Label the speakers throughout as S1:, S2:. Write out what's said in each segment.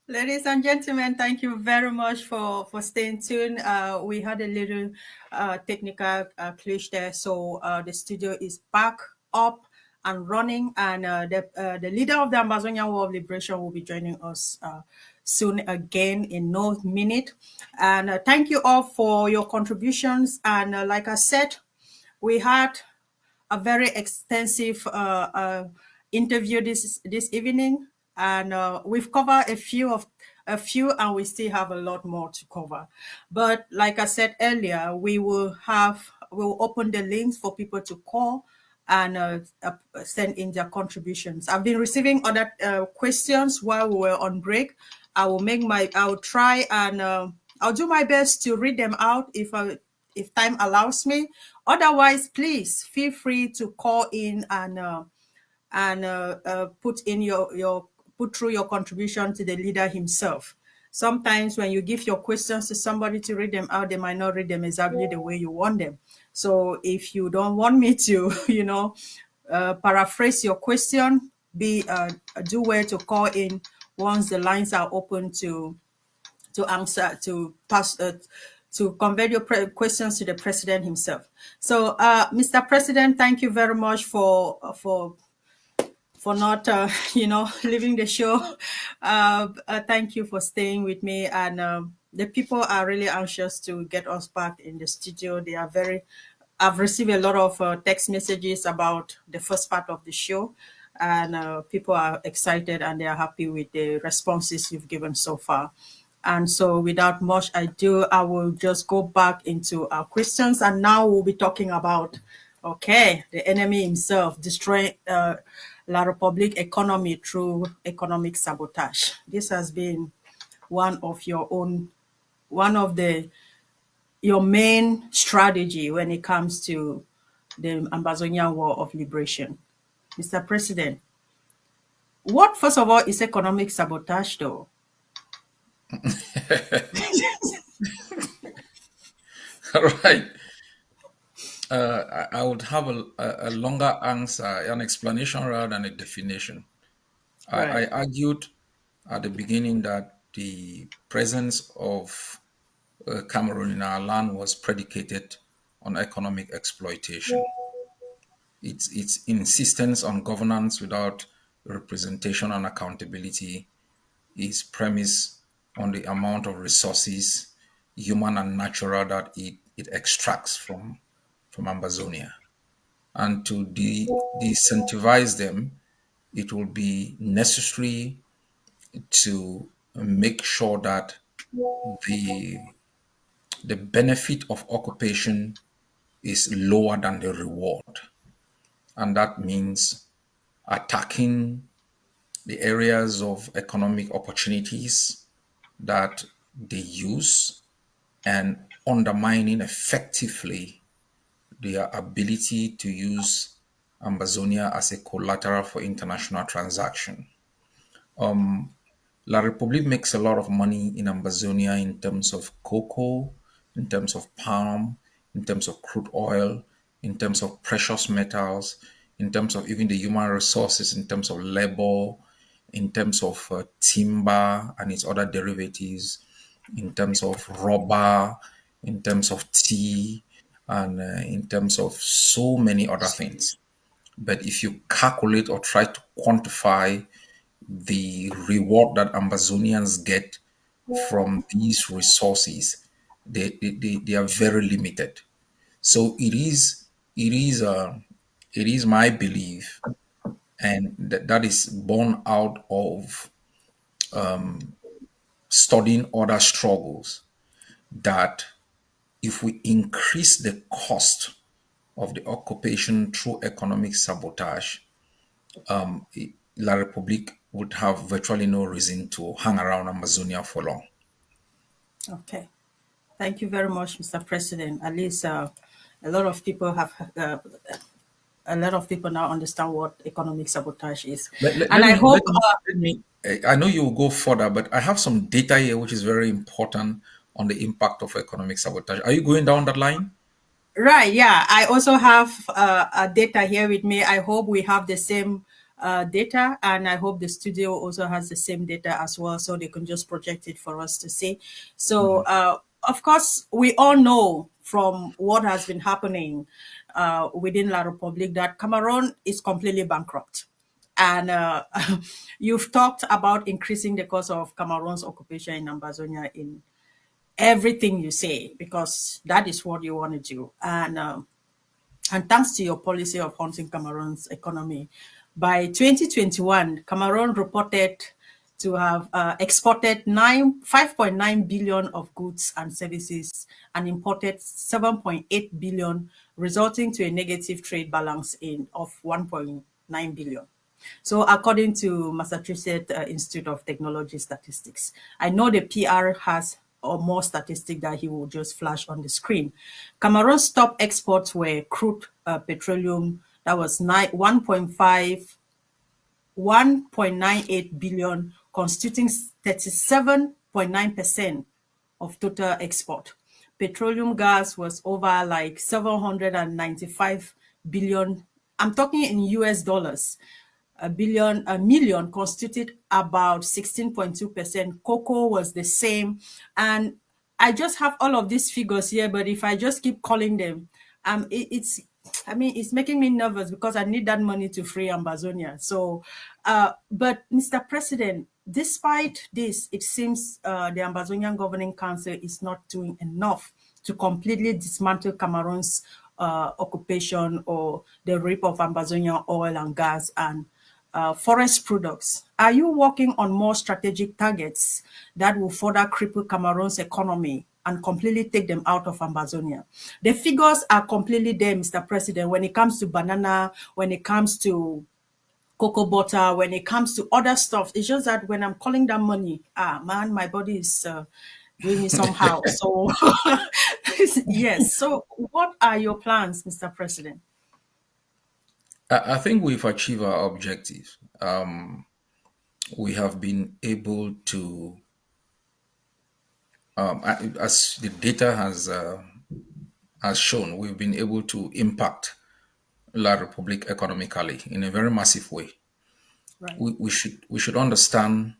S1: Ladies and gentlemen, thank you very much for staying tuned. We had a little technical glitch there, so the studio is back up and running, and the leader of the Ambazonia War of Liberation will be joining us soon again in no minute. And thank you all for your contributions. And like I said, we had a very extensive interview this evening, and we've covered a few, and we still have a lot more to cover. But like I said earlier, we'll open the links for people to call and send in their contributions. I've been receiving other questions while we were on break. I'll try and I'll do my best to read them out if time allows me. Otherwise, please feel free to call in and put through your contribution to the leader himself. Sometimes when you give your questions to somebody to read them out, they might not read them exactly the way you want them. So if you don't want me to, paraphrase your question, do well to call in once the lines are open to answer, to convey your questions to the president himself. So, Mr. President, thank you very much for not, leaving the show. Thank you for staying with me. And the people are really anxious to get us back in the studio. I've received a lot of text messages about the first part of the show. And people are excited and they are happy with the responses you've given so far. And so without much ado, I will just go back into our questions. And now we'll be talking about, the enemy himself destroying La Republique economy through economic sabotage. This has been one of your main strategy when it comes to the Ambazonia War of Liberation. Mr. President, what, first of all, is economic sabotage, though?
S2: All right. I would have a longer answer, an explanation rather than a definition. I
S1: Right.
S2: argued at the beginning that the presence of Cameroon in our land was predicated on economic exploitation. Its insistence on governance without representation and accountability is premised on the amount of resources, human and natural, that it extracts from Ambazonia. And to disincentivize them, it will be necessary to make sure that the the benefit of occupation is lower than the reward. And that means attacking the areas of economic opportunities that they use and undermining effectively their ability to use Ambazonia as a collateral for international transaction. La Republique makes a lot of money in Ambazonia in terms of cocoa, in terms of palm, in terms of crude oil, in terms of precious metals, in terms of even the human resources, in terms of labor, in terms of timber and its other derivatives, in terms of rubber, in terms of tea, and in terms of so many other things. But if you calculate or try to quantify the reward that Ambazonians get from these resources, they are very limited. So it is my belief, and that is born out of studying other struggles, that if we increase the cost of the occupation through economic sabotage, La Republique would have virtually no reason to hang around Amazonia for long.
S1: Okay. Thank you very much, Mr. President. At least a lot of people have a lot of people now understand what economic sabotage is,
S2: Let, let,
S1: and
S2: let
S1: I
S2: me
S1: hope.
S2: let me let me. I know you will go further, but I have some data here which is very important on the impact of economic sabotage. Are you going down that line?
S1: Right, yeah. I also have data here with me. I hope we have the same data, and I hope the studio also has the same data as well, so they can just project it for us to see. So, of course, we all know from what has been happening within La Republique that Cameroon is completely bankrupt. And you've talked about increasing the cost of Cameroon's occupation in Ambazonia in everything you say, because that is what you want to do. And thanks to your policy of haunting Cameroon's economy, by 2021, Cameroon reported to have exported 5.9 billion of goods and services and imported 7.8 billion, resulting to a negative trade balance of 1.9 billion. So, according to Massachusetts Institute of Technology Statistics, I know the PR has or more statistic that he will just flash on the screen. Cameroon's top exports were crude petroleum, that was 1.98 billion, constituting 37.9% of total export. Petroleum gas was over like 795 billion. I'm talking in US dollars. A million constituted about 16.2%. Cocoa was the same. And I just have all of these figures here, but if I just keep calling them, it's, I mean, it's making me nervous because I need that money to free Ambazonia. So, but Mr. President, despite this, it seems the Ambazonian Governing Council is not doing enough to completely dismantle Cameroon's occupation or the rape of Ambazonia oil and gas and forest products. Are you working on more strategic targets that will further cripple Cameroon's economy and completely take them out of Ambazonia? The figures are completely there, Mr. President, when it comes to banana, when it comes to cocoa butter, when it comes to other stuff. It's just that when I'm calling that money, man, my body is doing me somehow. So, yes. So, what are your plans, Mr. President?
S2: I think we've achieved our objective. We have been able to, as the data has shown, we've been able to impact La Republique economically in a very massive way.
S1: Right.
S2: We should understand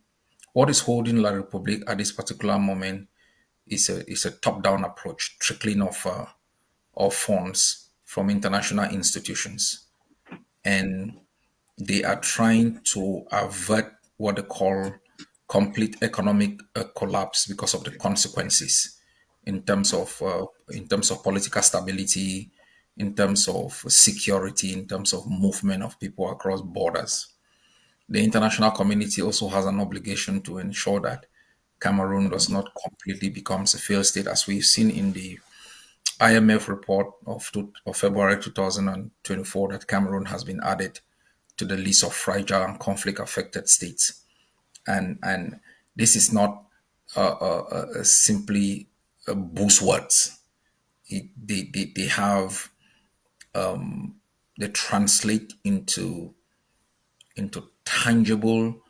S2: what is holding La Republique at this particular moment is a top-down approach, trickling of funds from international institutions, and they are trying to avert what they call complete economic collapse because of the consequences in terms of political stability, in terms of security, in terms of movement of people across borders. The international community also has an obligation to ensure that Cameroon does not completely becomes a failed state, as we've seen in the IMF report of February 2024, that Cameroon has been added to the list of fragile and conflict affected states. And this is not simply buzzwords. They have, they translate into tangible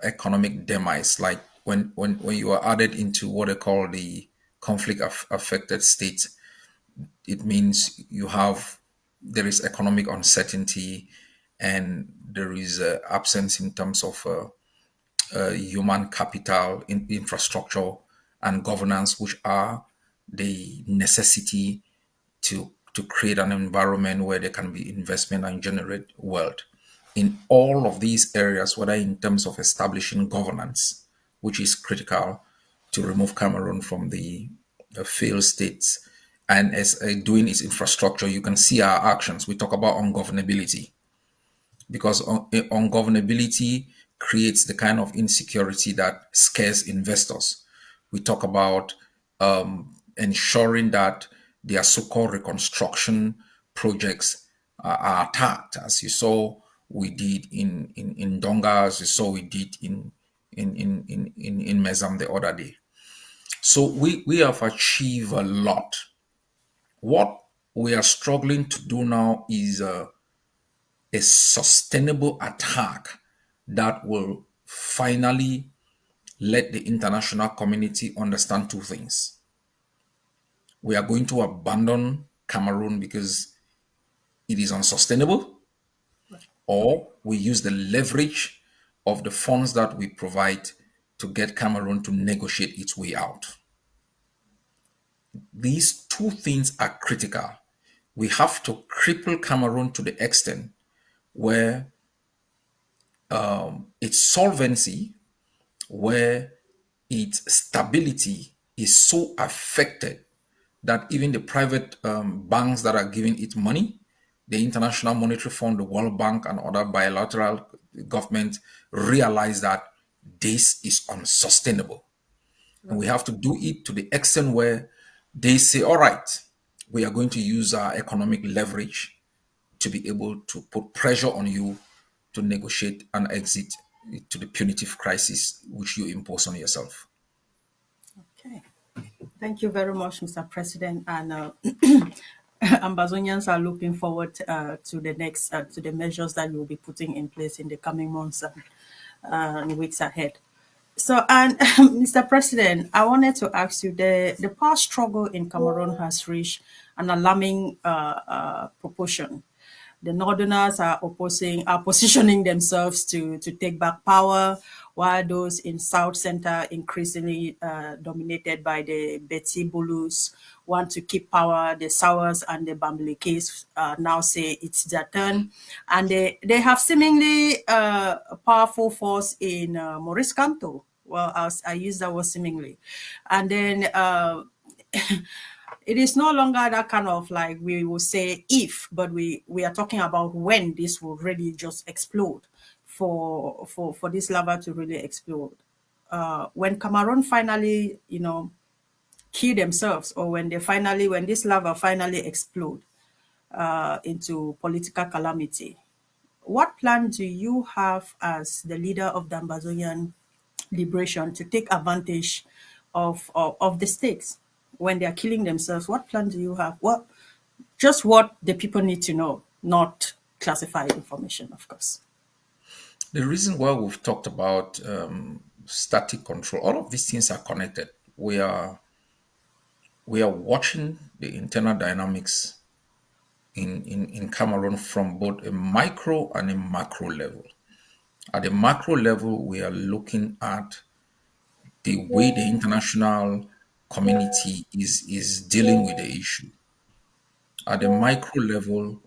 S2: economic demise. Like when you are added into what they call the conflict affected states, it means there is economic uncertainty, and there is absence in terms of human capital, infrastructure, and governance, which are the necessity to create an environment where there can be investment and generate wealth. In all of these areas, whether in terms of establishing governance, which is critical to remove Cameroon from the failed states, and as doing its infrastructure, you can see our actions. We talk about ungovernability, because ungovernability creates the kind of insecurity that scares investors. We talk about ensuring that their so-called reconstruction projects are attacked, as you saw we did in Donga, as you saw we did in Mezam the other day. So we have achieved a lot. What we are struggling to do now is a sustainable attack that will finally let the international community understand two things. We are going to abandon Cameroon because it is unsustainable, or we use the leverage of the funds that we provide to get Cameroon to negotiate its way out. These two things are critical. We have to cripple Cameroon to the extent where its solvency, where its stability is so affected that even the private banks that are giving it money, the International Monetary Fund, the World Bank, and other bilateral governments realize that this is unsustainable. And we have to do it to the extent where they say, all right, we are going to use our economic leverage to be able to put pressure on you to negotiate an exit to the punitive crisis which you impose on yourself.
S1: Okay. Thank you very much, Mr. President. And Ambazonians are looking forward to the next to the measures that you will be putting in place in the coming months and weeks ahead. So, and Mr. President, I wanted to ask you: the power struggle in Cameroon has reached an alarming proportion. The Northerners are positioning themselves to take back power, while those in South Center, increasingly dominated by the Betsi Bulus, want to keep power. The Sowers and the Bambilikis now say it's their turn, and they have seemingly a powerful force in Maurice Kanto. Well, I use that word seemingly, and then. It is no longer that kind of like we will say if, but we are talking about when this will really just explode for this lava to really explode. When Cameroon finally, kill themselves, or when this lava finally explode into political calamity, what plan do you have as the leader of the Ambazonian liberation to take advantage of the stakes when they are killing themselves? What plan do you have? What the people need to know, not classified information, of course.
S2: The reason why we've talked about static control, all of these things are connected. We are watching the internal dynamics in Cameroon from both a micro and a macro level. At the macro level, we are looking at the way the international community is dealing with the issue. At the micro level,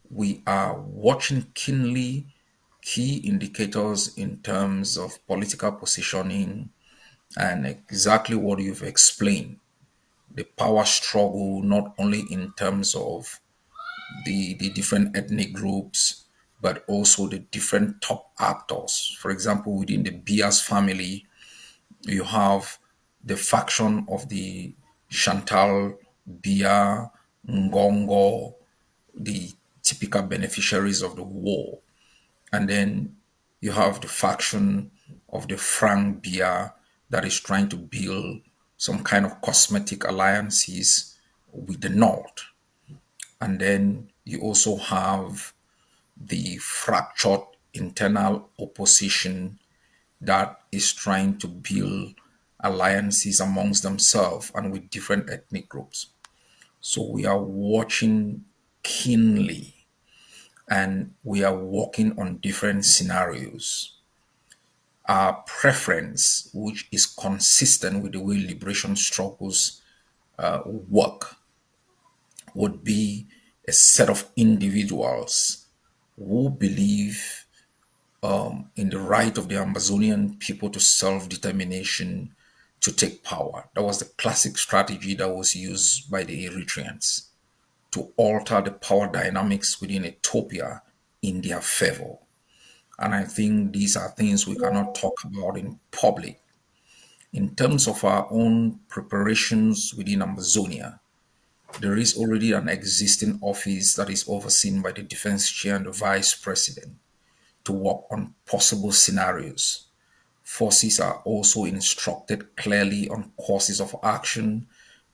S2: we are watching keenly key indicators in terms of political positioning and exactly what you've explained, the power struggle, not only in terms of the different ethnic groups, but also the different top actors. For example, within the Bias family, you have the faction of the Chantal, Bia, Ngongo, the typical beneficiaries of the war. And then you have the faction of the Frank Bia that is trying to build some kind of cosmetic alliances with the North. And then you also have the fractured internal opposition that is trying to build alliances amongst themselves and with different ethnic groups. So we are watching keenly and we are working on different scenarios. Our preference, which is consistent with the way liberation struggles work, would be a set of individuals who believe in the right of the Amazonian people to self-determination to take power. That was the classic strategy that was used by the Eritreans to alter the power dynamics within Ethiopia in their favor. And I think these are things we cannot talk about in public. In terms of our own preparations within Amazonia, there is already an existing office that is overseen by the defense chair and the vice president to work on possible scenarios. Forces are also instructed clearly on courses of action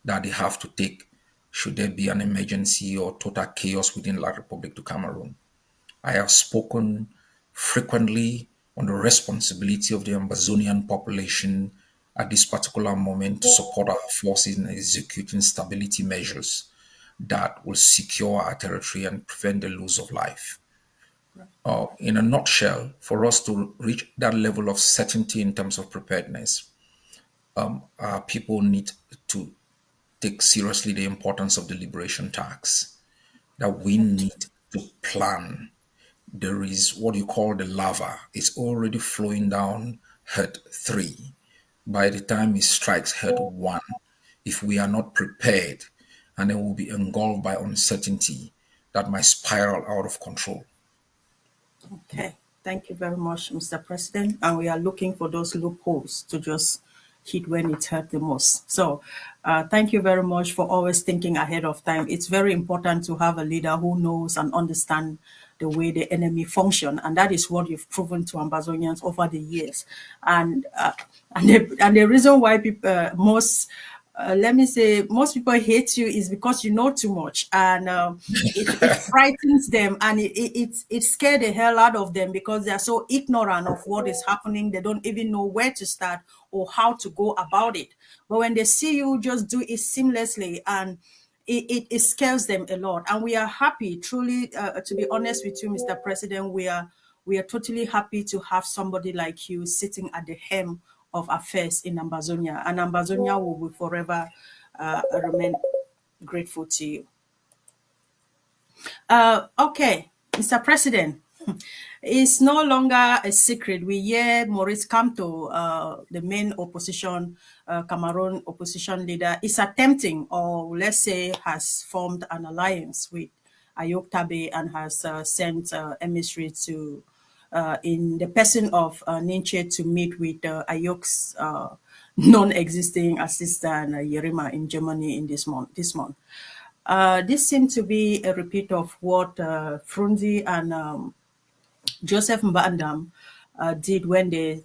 S2: that they have to take should there be an emergency or total chaos within La Republic to Cameroon. I have spoken frequently on the responsibility of the Ambazonian population at this particular moment to support our forces in executing stability measures that will secure our territory and prevent the loss of life. In a nutshell, for us to reach that level of certainty in terms of preparedness, our people need to take seriously the importance of the liberation tax, that we need to plan. There is what you call the lava. It's already flowing down head 3. By the time it strikes head 1, if we are not prepared, and then we'll be engulfed by uncertainty that might spiral out of control.
S1: Okay, thank you very much, Mr. President. And we are looking for those loopholes to just hit when it hurt the most. So, thank you very much for always thinking ahead of time. It's very important to have a leader who knows and understands the way the enemy function, and that is what you've proven to Ambazonians over the years. And the reason why people most let me say, most people hate you is because you know too much, and it frightens them, and it scares the hell out of them because they are so ignorant of what is happening. They don't even know where to start or how to go about it. But when they see you just do it seamlessly, and it scares them a lot. And we are happy, truly, to be honest with you, Mr. President, we are totally happy to have somebody like you sitting at the helm of affairs in Ambazonia. And Ambazonia will forever remain grateful to you. Okay, Mr. President, it's no longer a secret. We hear Maurice Kamto, the main opposition, Cameroon opposition leader, is attempting, or let's say has formed an alliance with Ayok Tabe and has sent emissary to, in the person of Ninche, to meet with Ayok's non-existing assistant Yerima in Germany in this month. This seemed to be a repeat of what Frunzi and Joseph Mbandam did when they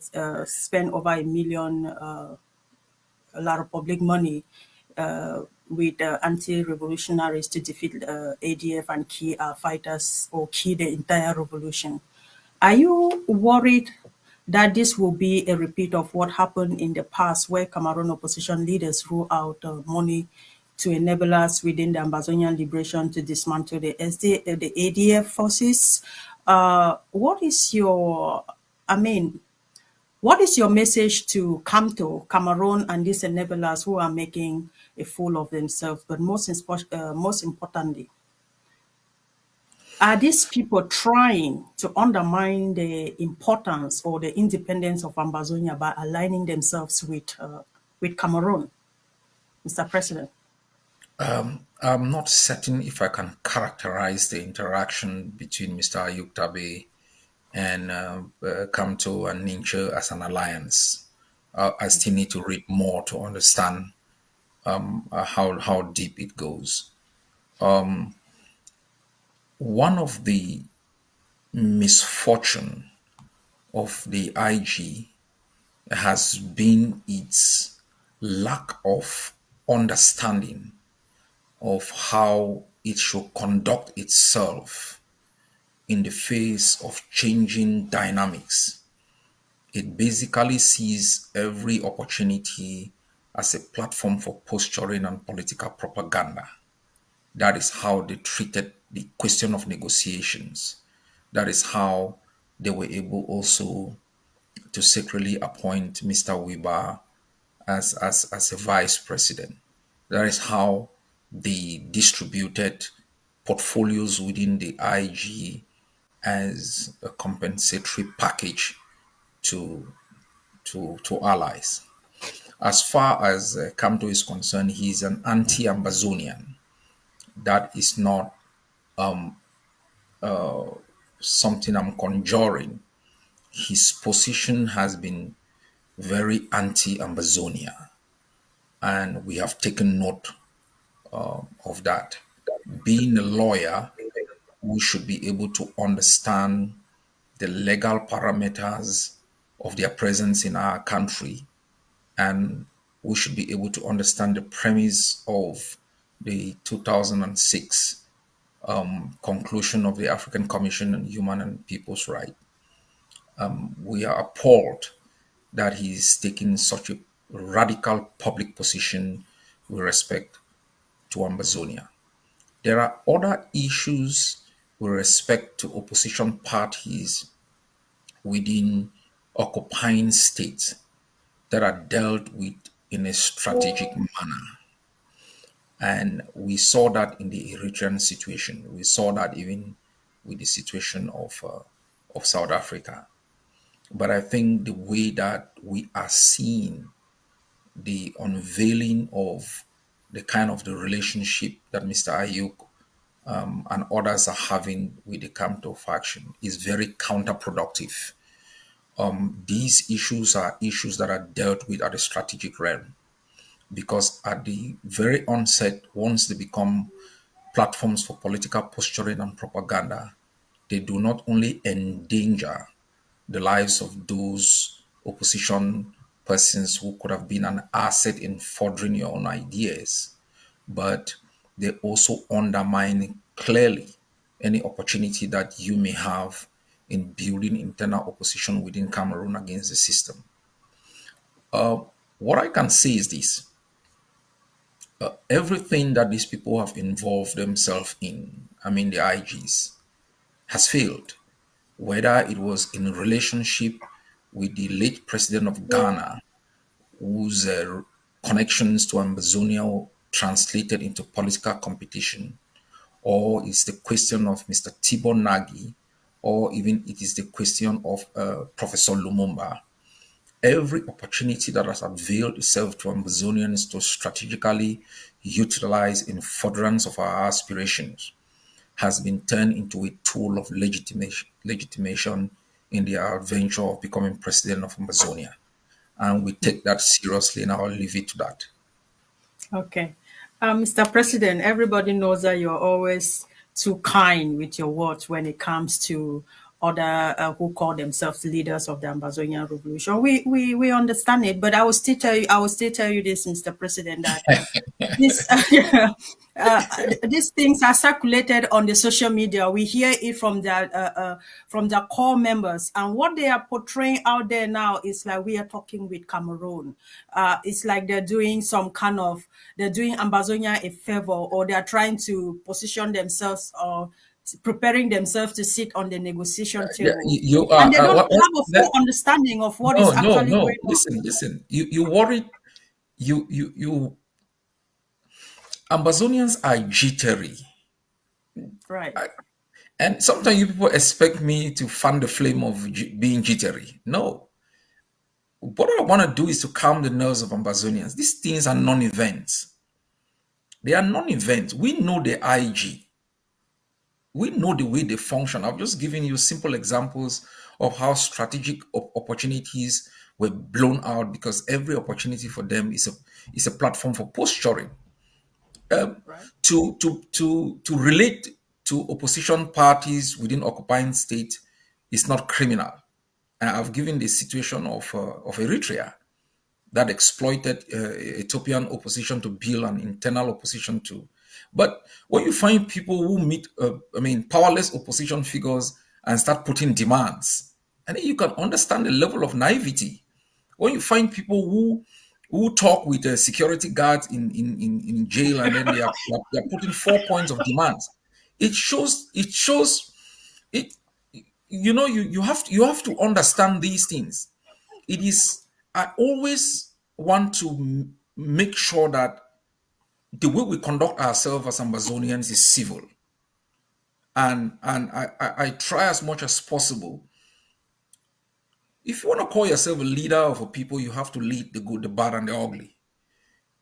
S1: spent over $1 million, a lot of public money, with anti-revolutionaries to defeat ADF and key fighters or key the entire revolution. Are you worried that this will be a repeat of what happened in the past, where Cameroon opposition leaders threw out money to enable us within the Ambazonian liberation to dismantle the ADF forces? What is your, I mean, what is your message to Kamto, Cameroon, and these enablers who are making a fool of themselves? But most importantly, are these people trying to undermine the importance or the independence of Ambazonia by aligning themselves with Cameroon, Mr. President?
S2: I'm not certain if I can characterize the interaction between Mr. Ayuk Tabe and Kamto and Ninja as an alliance. I still need to read more to understand how deep it goes. One of the misfortune of the IG has been its lack of understanding of how it should conduct itself in the face of changing dynamics. It basically sees every opportunity as a platform for posturing and political propaganda. That is how they treated the question of negotiations. That is how they were able also to secretly appoint Mr. Weber as a vice president. That is how they distributed portfolios within the IG as a compensatory package to to allies. As far as Kamto is concerned, he is an anti-Ambazonian. That is not something I'm conjuring. His position has been very anti-Ambazonia, and we have taken note of that. Being a lawyer, we should be able to understand the legal parameters of their presence in our country, and we should be able to understand the premise of the 2006 conclusion of the African Commission on Human and People's Rights. We are appalled that he is taking such a radical public position with respect to Ambazonia. There are other issues with respect to opposition parties within occupying states that are dealt with in a strategic manner. And we saw that in the Eritrean situation. We saw that even with the situation of South Africa. But I think the way that we are seeing the unveiling of the relationship that Mr. Ayuk and others are having with the Kamto faction is very counterproductive. These issues are issues that are dealt with at the strategic realm because at the very onset, once they become platforms for political posturing and propaganda, they do not only endanger the lives of those opposition persons who could have been an asset in furthering your own ideas, but they also undermine clearly any opportunity that you may have in building internal opposition within Cameroon against the system. What I can say is this: everything that these people have involved themselves in, I mean, the IGs, has failed. Whether it was in relationship with the late president of Ghana, whose connections to Ambazonia translated into political competition, or it's the question of Mr. Tibor Nagy, or even it is the question of Professor Lumumba. Every opportunity that has availed itself to Ambazonians to strategically utilize in furtherance of our aspirations has been turned into a tool of legitimation in their venture of becoming president of Ambazonia. And we take that seriously, and I'll leave it to that.
S1: Okay. Mr. President, everybody knows that you're always too kind with your words when it comes to other who call themselves leaders of the Ambazonia revolution. We understand it, but I will still tell you this, Mr. President, that this uh, these things are circulated on the social media. We hear it from the core members, and what they are portraying out there now is like we are talking with Cameroon. It's like they're doing Ambazonia a favor, or they are trying to position themselves or preparing themselves to sit on the negotiation
S2: Yeah,
S1: table,
S2: you
S1: and
S2: are.
S1: they don't have a
S2: That,
S1: full understanding of what
S2: no,
S1: is
S2: no,
S1: actually
S2: no.
S1: going on.
S2: Listen. You worried. You. Ambazonians are jittery,
S1: Right.
S2: and sometimes you people expect me to fan the flame of being jittery. No, what I want to do is to calm the nerves of Ambazonians. These things are non-events. They are non-events. We know the IG. We know the way they function. I've just given you simple examples of how strategic opportunities were blown out because every opportunity for them is a platform for posturing.
S1: Right.
S2: To relate to opposition parties within occupying state is not criminal. And I've given the situation of Eritrea that exploited Ethiopian opposition to build an internal opposition to. But when you find people who meet, powerless opposition figures and start putting demands, and then you can understand the level of naivety. When you find people who talk with security guards in jail and then they are putting 4 points of demands, it shows it. You have to understand these things. It is I always want to make sure that the way we conduct ourselves as Ambazonians is civil, and I try as much as possible. If you want to call yourself a leader of a people, you have to lead the good, the bad, and the ugly.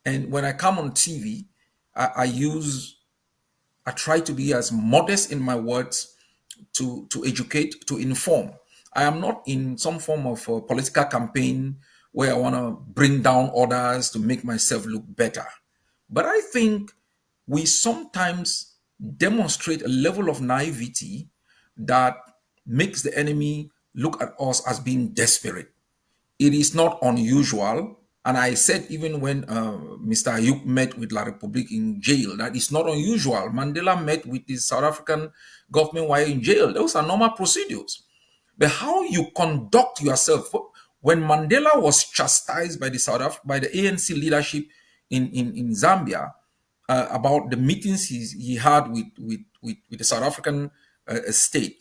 S2: And when I come on TV, I try to be as modest in my words to educate, to inform. I am not in some form of a political campaign where I want to bring down others to make myself look better. But I think we sometimes demonstrate a level of naivety that makes the enemy look at us as being desperate. It is not unusual. And I said, even when Mr. Ayuk met with La Republique in jail, that it's not unusual. Mandela met with the South African government while in jail. Those are normal procedures. But how you conduct yourself, when Mandela was chastised by by the ANC leadership in Zambia about the meetings he had with the South African state,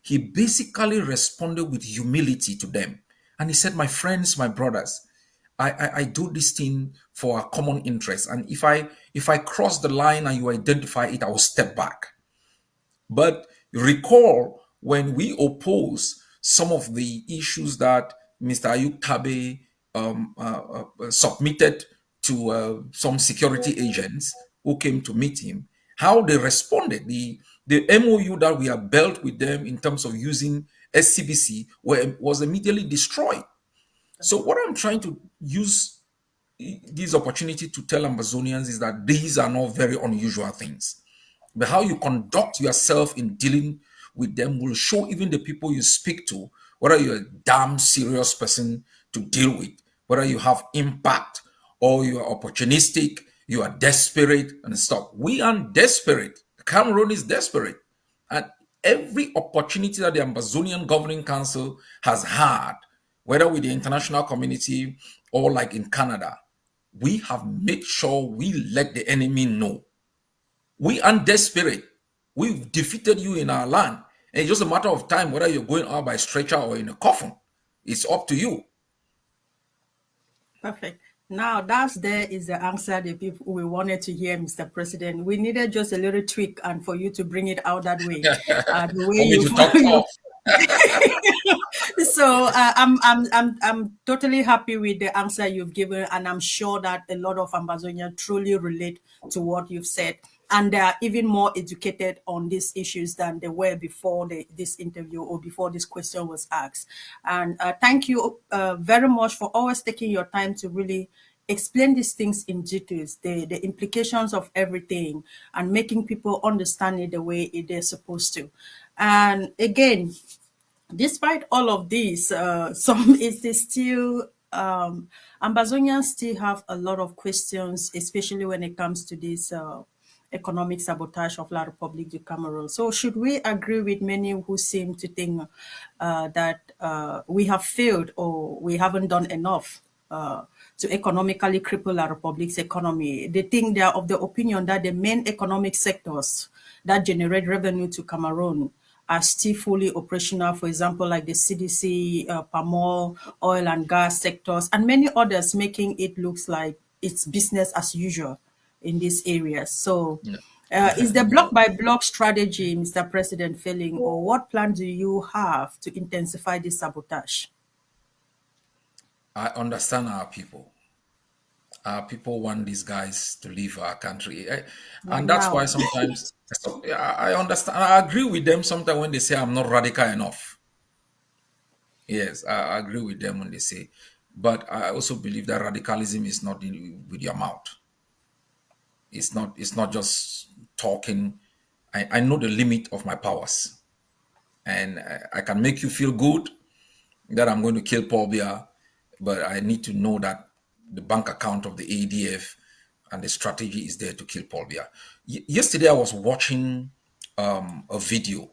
S2: he basically responded with humility to them. And he said, my friends, my brothers, I do this thing for a common interest. And if I cross the line and you identify it, I will step back. But recall when we oppose some of the issues that Mr. Ayuk Tabe submitted to some security agents who came to meet him, how they responded. The MOU that we have built with them in terms of using SCBC was immediately destroyed. So what I'm trying to use this opportunity to tell Ambazonians is that these are not very unusual things. But how you conduct yourself in dealing with them will show even the people you speak to whether you're a damn serious person to deal with, whether you have impact or you are opportunistic, you are desperate and stuff. We aren't desperate. Cameroon is desperate. And every opportunity that the Ambazonian Governing Council has had, whether with the international community or like in Canada, we have made sure we let the enemy know we aren't desperate. We've defeated you in our land. And it's just a matter of time whether you're going out by stretcher or in a coffin. It's up to you.
S1: Perfect. Now, there is the answer the people we wanted to hear, Mr. President. We needed just a little tweak and for you to bring it out that way, the way
S2: For me
S1: you,
S2: to talk
S1: you
S2: tough.
S1: so I'm totally happy with the answer you've given, and I'm sure that a lot of Ambazonia truly relate to what you've said, and they are even more educated on these issues than they were before this interview or before this question was asked. And thank you very much for always taking your time to really explain these things in details, the implications of everything, and making people understand it the way they're supposed to. And again, despite all of this, some is still Ambazonians still have a lot of questions, especially when it comes to this economic sabotage of La République du Cameroon. So, should we agree with many who seem to think that we have failed or we haven't done enough to economically cripple La République's economy? They think they are of the opinion that the main economic sectors that generate revenue to Cameroon are still fully operational, for example, like the CDC, palm oil and gas sectors, and many others, making it looks like it's business as usual in these areas. So,
S2: No,
S1: is the block
S2: no.
S1: by block strategy, Mr. President, failing, or what plan do you have to intensify this sabotage?
S2: I understand our people. Our people want these guys to leave our country.
S1: Right
S2: And that's
S1: now,
S2: why sometimes I understand. I agree with them sometimes when they say I'm not radical enough. Yes, I agree with them when they say. But I also believe that radicalism is not with your mouth. It's not just talking. I know the limit of my powers, and I can make you feel good that I'm going to kill Paul Biya, but I need to know that the bank account of the ADF and the strategy is there to kill Paul Biya. Yesterday I was watching a video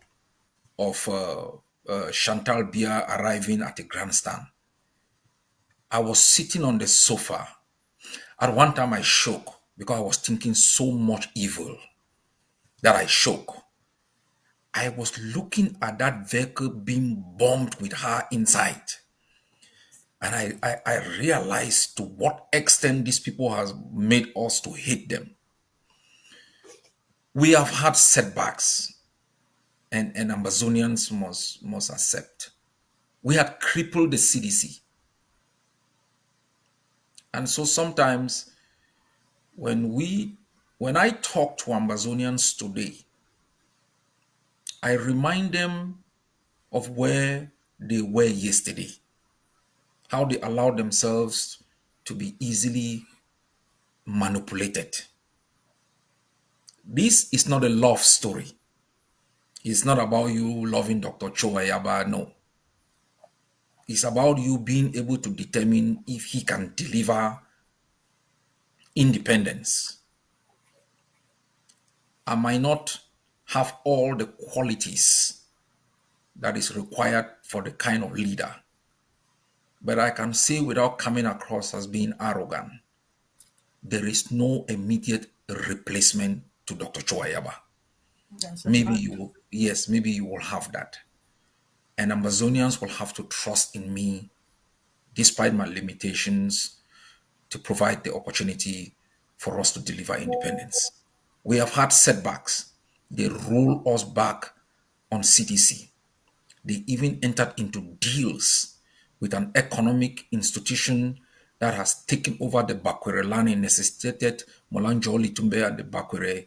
S2: of Chantal Biya arriving at the grandstand. I was sitting on the sofa. At one time I shook because I was thinking so much evil that I shook. I was looking at that vehicle being bombed with her inside. And I realized to what extent these people has made us to hate them. We have had setbacks, and Ambazonians must accept. We had crippled the CDC. And so sometimes when I talk to Ambazonians today, I remind them of where they were yesterday, how they allowed themselves to be easily manipulated. This is not a love story. It's not about you loving Dr. Cho Ayaba, no. It's about you being able to determine if he can deliver independence. I might not have all the qualities that is required for the kind of leader, but I can say without coming across as being arrogant, there is no immediate replacement to Dr. Cho Ayaba.
S1: That's a
S2: Maybe
S1: fact.
S2: you will, yes, maybe you will have that. And Ambazonians will have to trust in me, despite my limitations, to provide the opportunity for us to deliver independence. We have had setbacks. They roll us back on CDC. They even entered into deals with an economic institution that has taken over the Bakwere land and necessitated Molanjo Litumbe and the Bakwere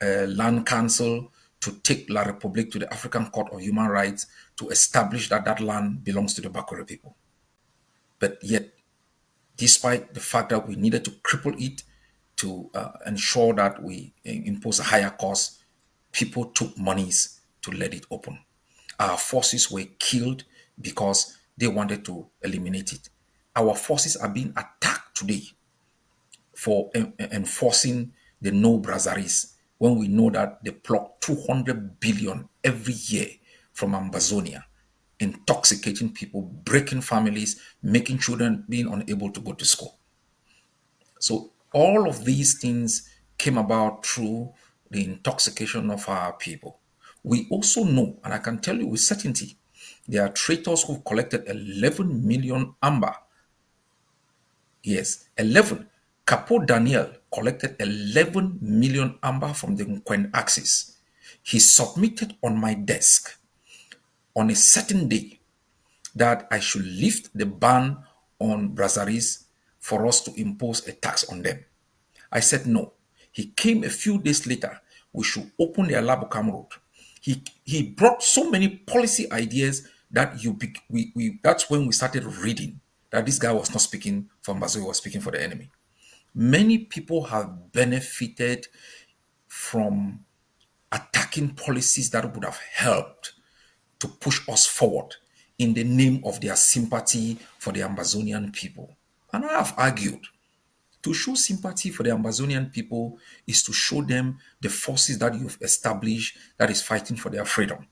S2: Land Council to take La Republique to the African Court of Human Rights to establish that that land belongs to the Bakwere people. But yet, despite the fact that we needed to cripple it to ensure that we impose a higher cost, people took monies to let it open. Our forces were killed because they wanted to eliminate it. Our forces are being attacked today for enforcing the no brazaris when we know that they pluck 200 billion every year from Ambazonia, intoxicating people, breaking families, making children being unable to go to school. So all of these things came about through the intoxication of our people. We also know, and I can tell you with certainty, there are traitors who've collected 11 million amber. Yes, 11. Capo Daniel collected 11 million amber from the Nkwen axis. He submitted on my desk on a certain day that I should lift the ban on brasseries for us to impose a tax on them. I said no. He came a few days later. We should open the Alabukam Road. He brought so many policy ideas that that's when we started reading that this guy was not speaking for Mazo, he was speaking for the enemy. Many people have benefited from attacking policies that would have helped to push us forward in the name of their sympathy for the Ambazonian people. And I have argued to show sympathy for the Ambazonian people is to show them the forces that you've established that is fighting for their freedom,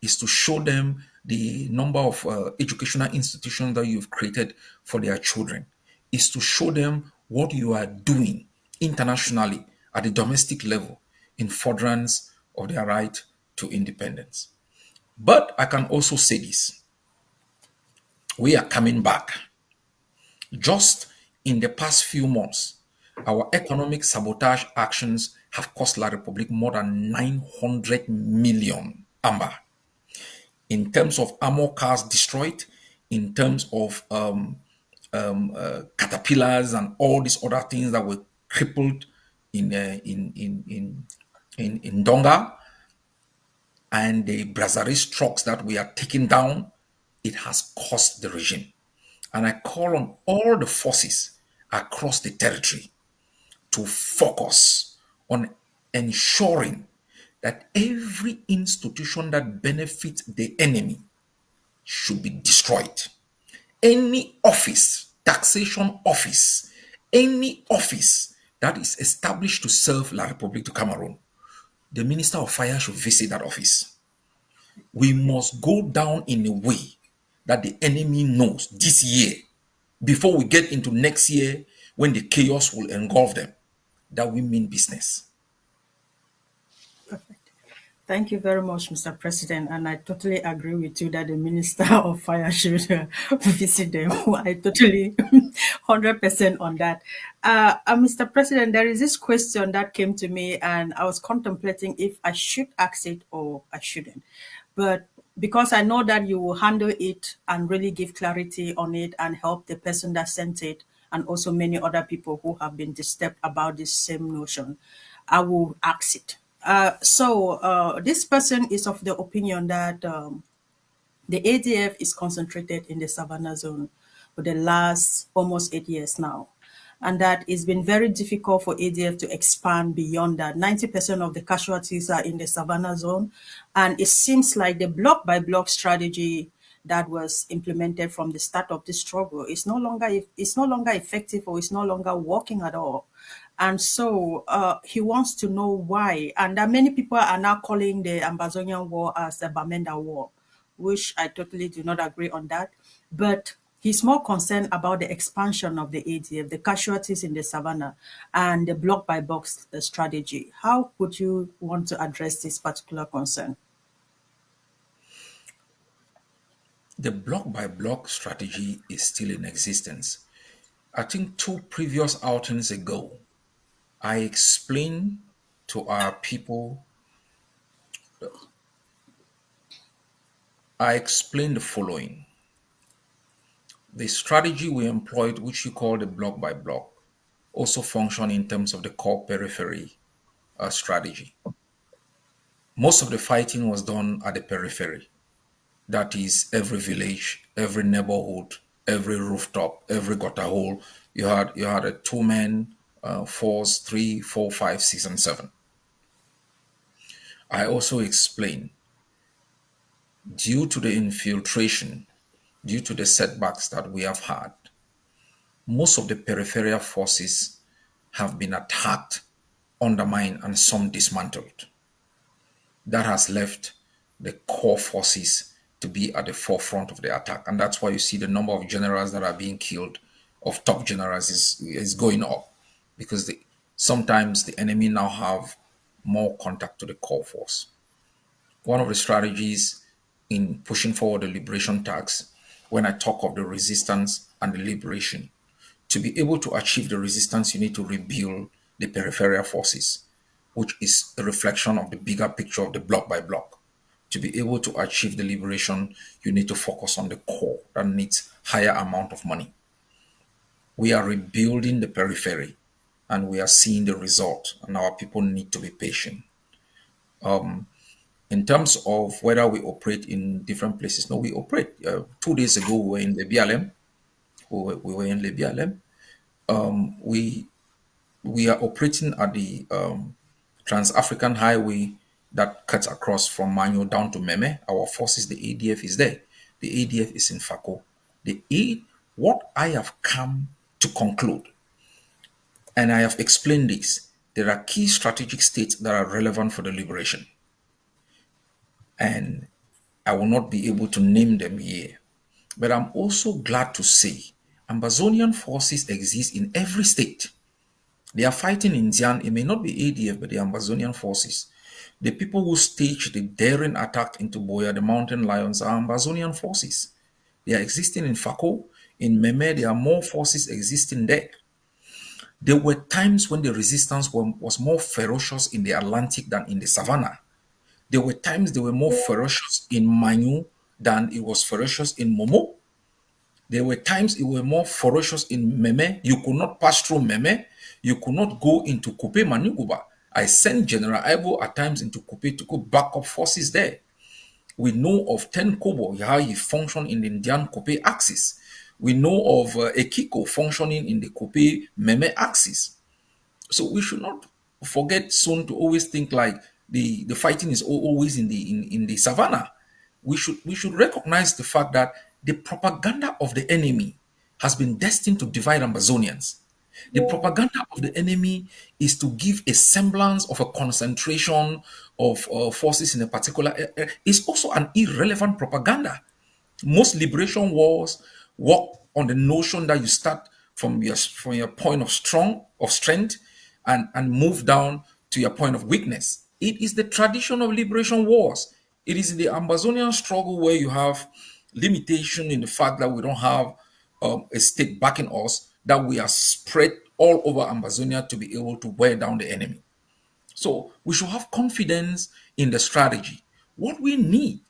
S2: is to show them the number of educational institutions that you've created for their children, is to show them what you are doing internationally at the domestic level in furtherance of their right to independence. But I can also say this: we are coming back. Just in the past few months, our economic sabotage actions have cost La Republique more than 900 million amber in terms of armor cars destroyed, in terms of caterpillars and all these other things that were crippled in in Donga, and the Brazzaville trucks that we are taking down. It has cost the regime. And I call on all the forces across the territory to focus on ensuring that every institution that benefits the enemy should be destroyed. Any office, taxation office, any office that is established to serve La Republique du Cameroon, the Minister of Fire should visit that office. We must go down in a way that the enemy knows this year, before we get into next year when the chaos will engulf them, that we mean business.
S1: Perfect. Thank you very much, Mr. President. And I totally agree with you that the Minister of Fire should visit them. I totally 100% on that. Mr. President, there is this question that came to me, and I was contemplating if I should ask it or I shouldn't. But because I know that you will handle it and really give clarity on it and help the person that sent it and also many other people who have been disturbed about this same notion, I will ask it. This person is of the opinion that the ADF is concentrated in the Savannah zone for the last almost 8 years now. And that it's been very difficult for ADF to expand beyond that. 90% of the casualties are in the Savannah zone. And it seems like the block by block strategy that was implemented from the start of the struggle is no longer effective, or it's no longer working at all. And so he wants to know why. And that many people are now calling the Ambazonian War as the Bamenda War, which I totally do not agree on that. But He's more concerned about the expansion of the ADF, the casualties in the savannah, and the block by block strategy. How would you want to address this particular concern?
S2: The block by block strategy is still in existence. I think two previous outings ago, I explained to our people, I explained the following. The strategy we employed, which you call the block by block, also function in terms of the core periphery strategy. Most of the fighting was done at the periphery. That is every village, every neighborhood, every rooftop, every gutter hole. You had a two-man force, three, four, five, six, and seven. I also explained due to the infiltration, due to the setbacks that we have had, most of the peripheral forces have been attacked, undermined, and some dismantled. That has left the core forces to be at the forefront of the attack. And that's why you see the number of generals that are being killed, of top generals, is going up because sometimes the enemy now have more contact to the core force. One of the strategies in pushing forward the liberation task, when I talk of the resistance and the liberation, to be able to achieve the resistance, you need to rebuild the peripheral forces, which is a reflection of the bigger picture of the block by block. To be able to achieve the liberation, you need to focus on the core that needs higher amount of money. We are rebuilding the periphery and we are seeing the result, and our people need to be patient. In terms of whether we operate in different places, no, we operate. 2 days ago, we were in the BLM. We were in the BLM. We we are operating at the Trans-African Highway that cuts across from Manyo down to Meme. Our forces, the ADF, is there. The ADF is in Fako. What I have come to conclude, and I have explained this, there are key strategic states that are relevant for the liberation. And I will not be able to name them here. But I'm also glad to say Ambazonian forces exist in every state. They are fighting in Xi'an. It may not be ADF, but the Ambazonian forces. The people who staged the daring attack into Boya, the mountain lions, are Ambazonian forces. They are existing in Fako. In Meme, there are more forces existing there. There were times when the resistance was more ferocious in the Atlantic than in the savannah. There were times they were more ferocious in Manyu than it was ferocious in Momo. There were times it were more ferocious in Meme. You could not pass through Meme. You could not go into Kupe Maniguba. I sent General Ivo at times into Kupe to go back up forces there. We know of Ten Kobo, how he functioned in the Indian Kupe axis. We know of Ekiko functioning in the Kupe Meme axis. So we should not forget soon to always think like the fighting is always in the savannah. We should recognize the fact that the propaganda of the enemy has been destined to divide Ambazonians. The propaganda of the enemy is to give a semblance of a concentration of forces in a particular area. It's also an irrelevant propaganda. Most liberation wars work on the notion that you start from your point of strength and move down to your point of weakness. It is the tradition of liberation wars. It is the Ambazonian struggle where you have limitation in the fact that we don't have a state backing us, that we are spread all over Ambazonia to be able to wear down the enemy. So we should have confidence in the strategy. What we need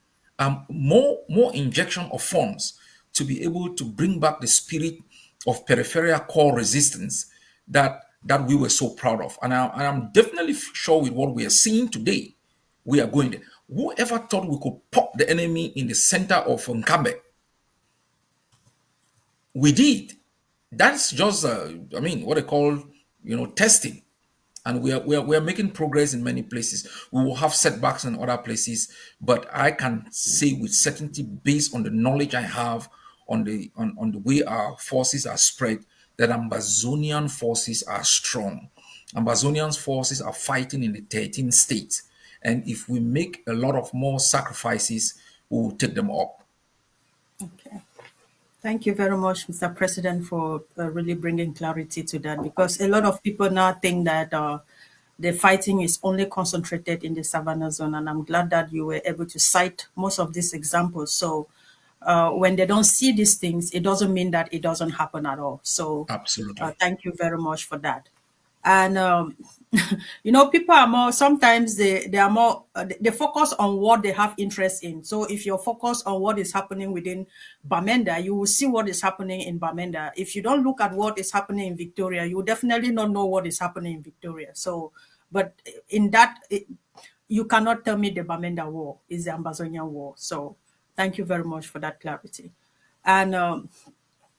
S2: more injection of funds to be able to bring back the spirit of peripheral core resistance that we were so proud of. And I'm definitely sure with what we are seeing today, we are going there. Whoever thought we could pop the enemy in the center of Nkambe, we did. That's just, what they call, testing. And we are making progress in many places. We will have setbacks in other places, but I can say with certainty, based on the knowledge I have on the way our forces are spread, that Ambazonian forces are strong. Ambazonian forces are fighting in the 13 states, and if we make a lot of more sacrifices, we will take them up.
S1: Okay. Thank you very much, Mr. President, for really bringing clarity to that, because a lot of people now think that the fighting is only concentrated in the Savannah zone, and I'm glad that you were able to cite most of these examples. So when they don't see these things, it doesn't mean that it doesn't happen at all. So
S2: Absolutely.
S1: thank you very much for that. And you know, people are more, sometimes they are more they focus on what they have interest in. So if you're focused on what is happening within Bamenda, you will see what is happening in Bamenda. If you don't look at what is happening in Victoria, you will definitely not know what is happening in Victoria. So but in that you cannot tell me the Bamenda war is the Ambazonia war. So thank you very much for that clarity. And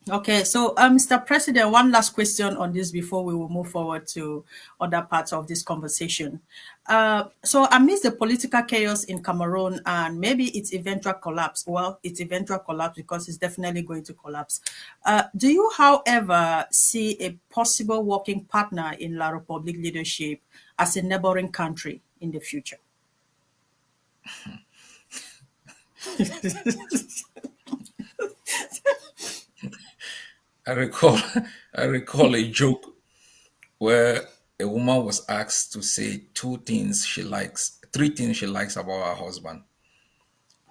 S1: okay, so Mr. President, one last question on this before we will move forward to other parts of this conversation. So amidst the political chaos in Cameroon and maybe its eventual collapse, well, its eventual collapse because it's definitely going to collapse. Do you, however, see a possible working partner in La Republique leadership as a neighboring country in the future?
S2: I recall I recall a joke where a woman was asked to say three things she likes about her husband,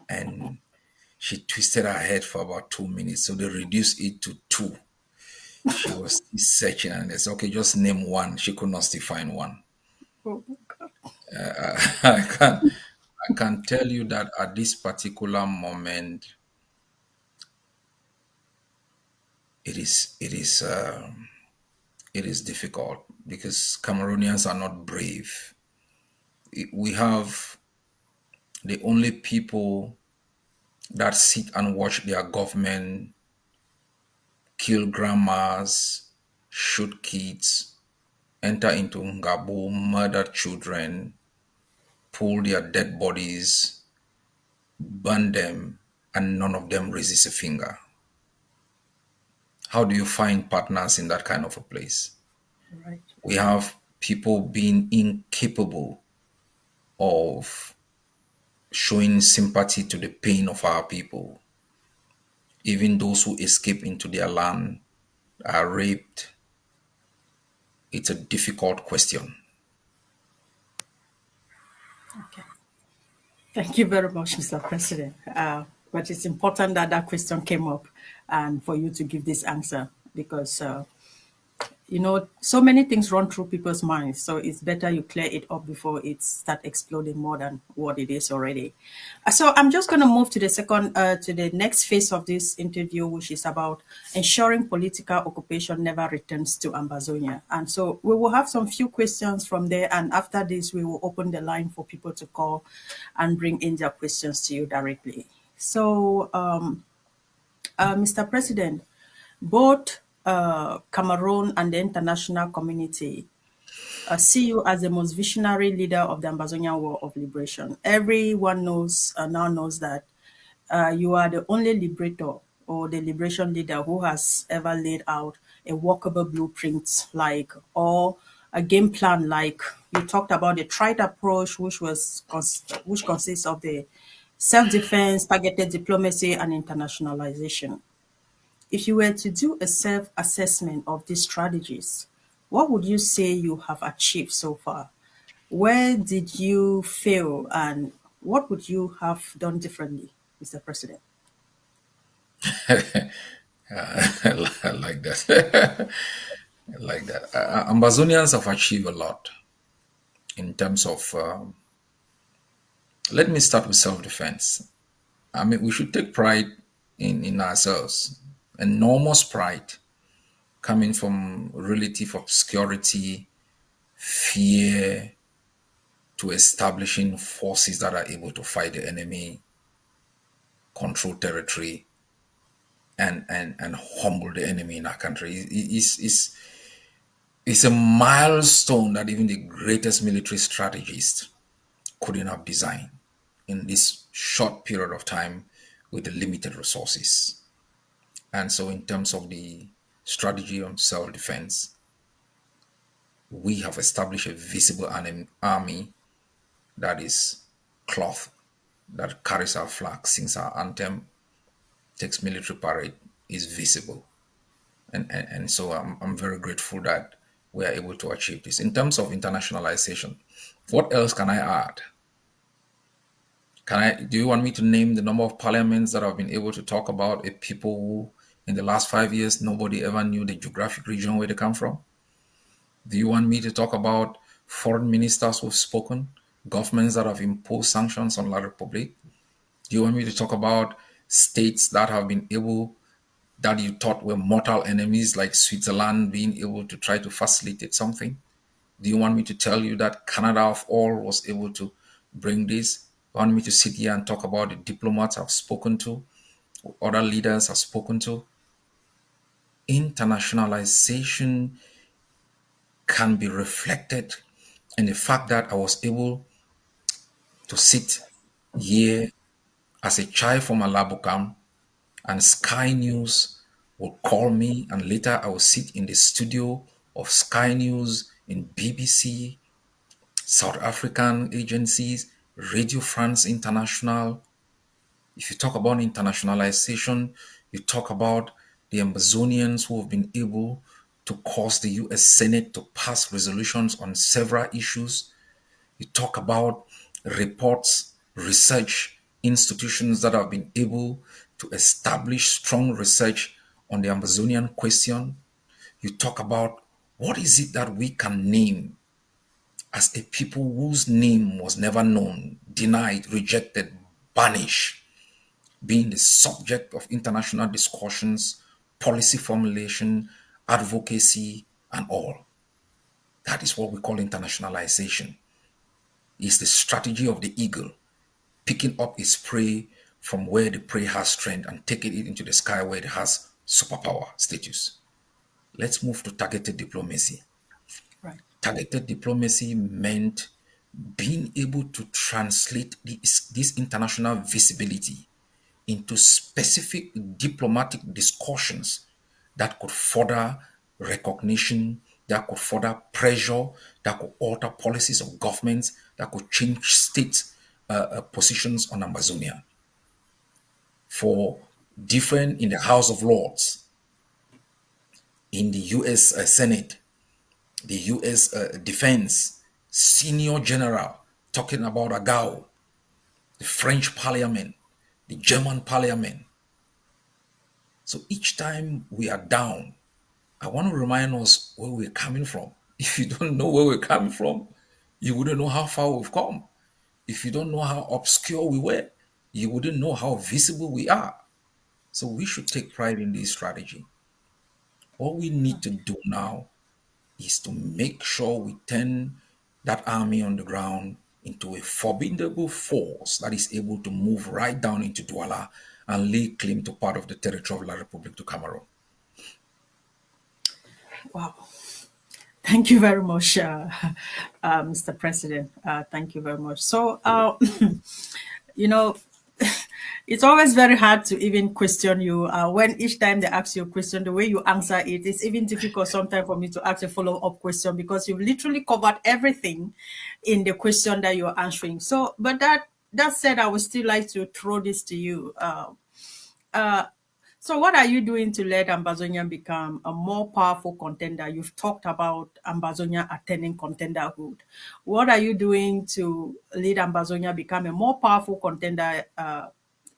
S2: and she twisted her head for about 2 minutes. So they reduced it to two. She was searching and they said, okay, just name one. She could not still find one. I can tell you that at this particular moment, it is difficult because Cameroonians are not brave. We have the only people that sit and watch their government kill grandmas, shoot kids, enter into Ngabo, murder children, pull their dead bodies, burn them, and none of them raises a finger. How do you find partners in that kind of a place?
S1: Right.
S2: We have people being incapable of showing sympathy to the pain of our people. Even those who escape into their land are raped. It's a difficult question.
S1: Okay. Thank you very much, Mr. President. But it's important that that question came up and for you to give this answer because, you know, so many things run through people's minds. So it's better you clear it up before it start exploding more than what it is already. So I'm just going to move to to the next phase of this interview, which is about ensuring political occupation never returns to Ambazonia. And so we will have some few questions from there. And after this, we will open the line for people to call and bring in their questions to you directly. So, Mr. President, both Cameroon and the international community see you as the most visionary leader of the Ambazonia War of Liberation. Everyone knows now knows that you are the only liberator or the liberation leader who has ever laid out a workable blueprint like or a game plan like you talked about the tried approach, which consists of the self-defense, targeted diplomacy, and internationalization. If you were to do a self-assessment of these strategies, what would you say you have achieved so far? Where did you fail and what would you have done differently, Mr. President?
S2: I like that. I like that. Ambazonians have achieved a lot in terms of. Let me start with self-defense. I mean, we should take pride in ourselves, enormous pride coming from relative obscurity, fear, to establishing forces that are able to fight the enemy, control territory, and humble the enemy in our country. It's a milestone that even the greatest military strategist couldn't have designed in this short period of time with the limited resources. And so, in terms of the strategy on self defense, we have established a visible army that is cloth, that carries our flag, sings our anthem, takes military parade. is visible. And so I'm very grateful that we are able to achieve this. In terms of internationalization, what else can I add? Do you want me to name the number of parliaments that I've been able to talk about a people who, in the last 5 years, nobody ever knew the geographic region where they come from? Do you want me to talk about foreign ministers who've spoken, governments that have imposed sanctions on La Republic? Do you want me to talk about states that have been able, that you thought were mortal enemies, like Switzerland being able to try to facilitate something? Do you want me to tell you that Canada, of all, was able to bring this? You want me to sit here and talk about the diplomats I've spoken to, other leaders I've spoken to? Internationalization can be reflected in the fact that I was able to sit here as a child from Alabukam, and Sky News will call me, and later I will sit in the studio of Sky News in BBC, South African agencies, Radio France International. If you talk about internationalization, you talk about the Ambazonians who have been able to cause the US Senate to pass resolutions on several issues. You talk about reports, research institutions that have been able to establish strong research on the Ambazonian question. You talk about what is it that we can name as a people whose name was never known, denied, rejected, banished, being the subject of international discussions, policy formulation, advocacy, and all. That is what we call internationalization. It's the strategy of the eagle, picking up its prey from where the prey has strength and taking it into the sky where it has superpower status. Let's move to targeted diplomacy.
S1: Right.
S2: Targeted diplomacy meant being able to translate this international visibility into specific diplomatic discussions that could further recognition, that could further pressure, that could alter policies of governments, that could change state positions on Amazonia. For different in the House of Lords, in the US Senate, the US Defense, Senior General talking about Agao, the French Parliament, the German Parliament. So each time we are down, I want to remind us where we're coming from. If you don't know where we're coming from, you wouldn't know how far we've come. If you don't know how obscure we were, you wouldn't know how visible we are. So we should take pride in this strategy. All we need to do now is to make sure we turn that army on the ground into a formidable force that is able to move right down into Douala and lay claim to part of the territory of La Republique du Cameroon.
S1: Wow. Thank you very much, Mr. President. Thank you very much. So, you know, it's always very hard to even question you. When each time they ask you a question, the way you answer it, it's even difficult sometimes for me to ask a follow-up question because you've literally covered everything in the question that you're answering. So, but that said, I would still like to throw this to you. Uh, so what are you doing to let Ambazonia become a more powerful contender? You've talked about Ambazonia attaining contenderhood. What are you doing to lead Ambazonia become a more powerful contender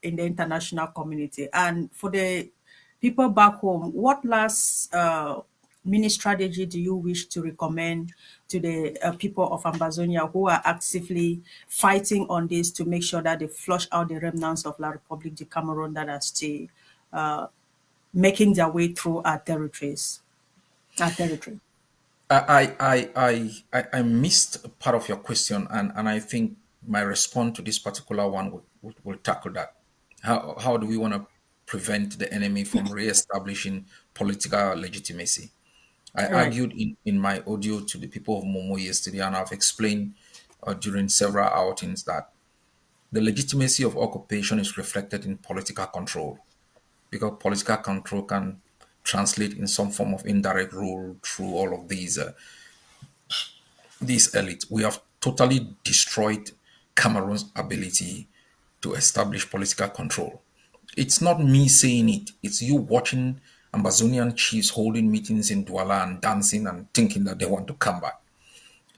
S1: in the international community? And for the people back home, what last mini strategy do you wish to recommend to the people of Ambazonia who are actively fighting on this to make sure that they flush out the remnants of La Republique du Cameroon that are still making their way through our territories, our territory?
S2: I missed part of your question, and I think my response to this particular one will tackle that. How do we want to prevent the enemy from re-establishing political legitimacy? I
S1: Right.
S2: argued in my audio to the people of Momo yesterday, and I've explained during several outings that the legitimacy of occupation is reflected in political control, because political control can translate in some form of indirect rule through all of these elite. We have totally destroyed Cameroon's ability to establish political control. It's not me saying it. It's you watching Ambazonian chiefs holding meetings in Douala and dancing and thinking that they want to come back.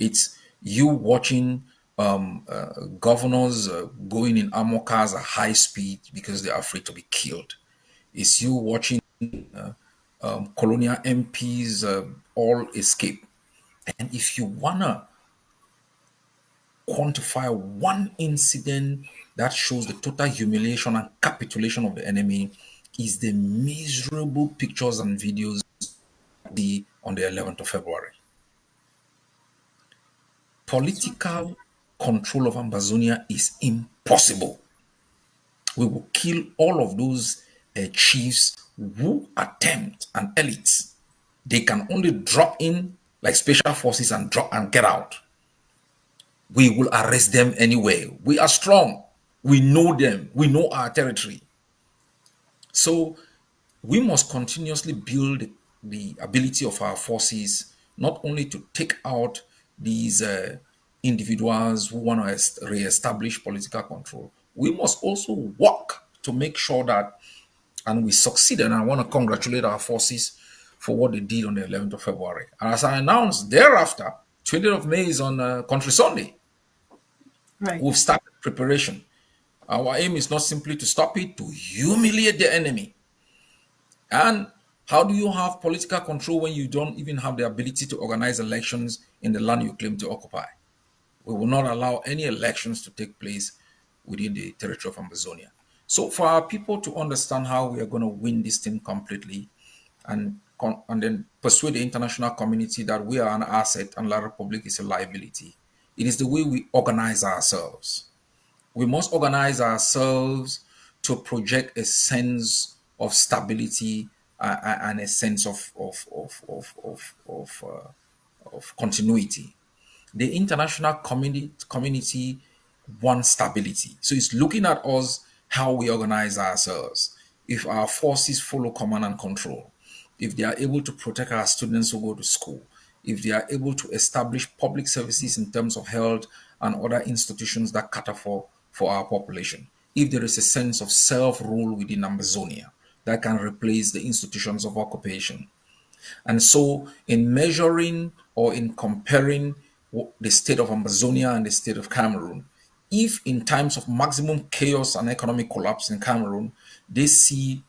S2: It's you watching governors going in armor cars at high speed because they are afraid to be killed. It's you watching colonial MPs all escape. And if you wanna quantify one incident that shows the total humiliation and capitulation of the enemy, is the miserable pictures and videos the on the 11th of February.
S1: So true.
S2: Political control of Ambazonia is impossible. We will kill all of those chiefs who attempt and elites. They can only drop in like special forces and drop and get out. We will arrest them anyway. We are strong. We know them. We know our territory. So we must continuously build the ability of our forces not only to take out these individuals who want to re-establish political control. We must also work to make sure that, and we succeeded. And I want to congratulate our forces for what they did on the 11th of February. And as I announced thereafter, 20th of May is on Country Sunday.
S1: Right.
S2: We've started preparation. Our aim is not simply to stop it, to humiliate the enemy. And how do you have political control when you don't even have the ability to organize elections in the land you claim to occupy? We will not allow any elections to take place within the territory of Amazonia. So, for our people to understand how we are going to win this thing completely and then persuade the international community that we are an asset and La Republic is a liability, it is the way we organize ourselves. We must organize ourselves to project a sense of stability and a sense of continuity. The international community wants stability. So it's looking at us how we organize ourselves. If our forces follow command and control, if they are able to protect our students who go to school, if they are able to establish public services in terms of health and other institutions that cater for our population, if there is a sense of self-rule within Amazonia that can replace the institutions of occupation, and so, in measuring or in comparing the state of Amazonia and the state of Cameroon, if in times of maximum chaos and economic collapse in Cameroon, they see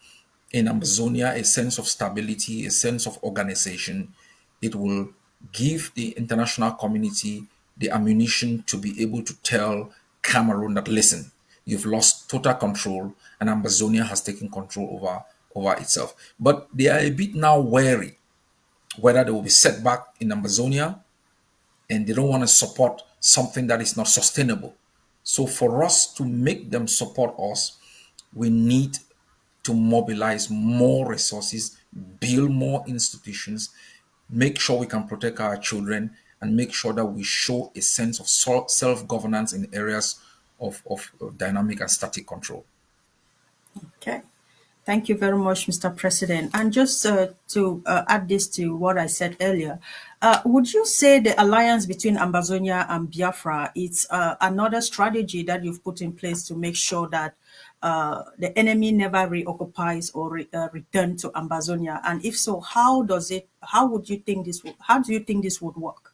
S2: in Amazonia a sense of stability, a sense of organization, it will give the international community the ammunition to be able to tell Cameroon that, listen, you've lost total control and Amazonia has taken control over itself. But they are a bit now wary whether there will be setback in Amazonia, and they don't want to support something that is not sustainable. So for us to make them support us, we need to mobilize more resources, build more institutions, make sure we can protect our children, and make sure that we show a sense of self-governance in areas of dynamic and static control.
S1: Okay. Thank you very much, Mr. President. And just to add this to what I said earlier, would you say the alliance between Ambazonia and Biafra is another strategy that you've put in place to make sure that the enemy never reoccupies or return to Ambazonia? And if so, how does it? How would you think this? How do you think this would work?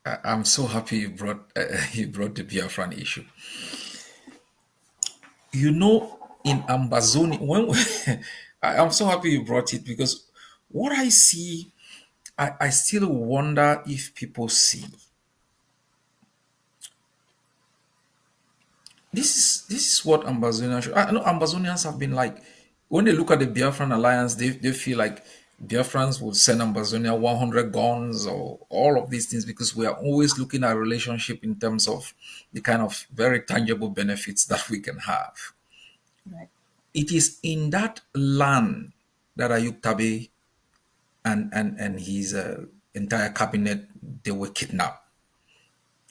S2: I'm so happy you brought the Biafran issue. You know, in Ambazonia, I'm so happy you brought it because what I see, I still wonder if people see. This is what Ambazonia should. I know Ambazonians have been like when they look at the Biafran alliance, they feel like Biafrans will send Ambazonia 100 guns or all of these things because we are always looking at relationship in terms of the kind of very tangible benefits that we can have.
S1: Right.
S2: It is in that land that Ayub Tabe and his entire cabinet they were kidnapped.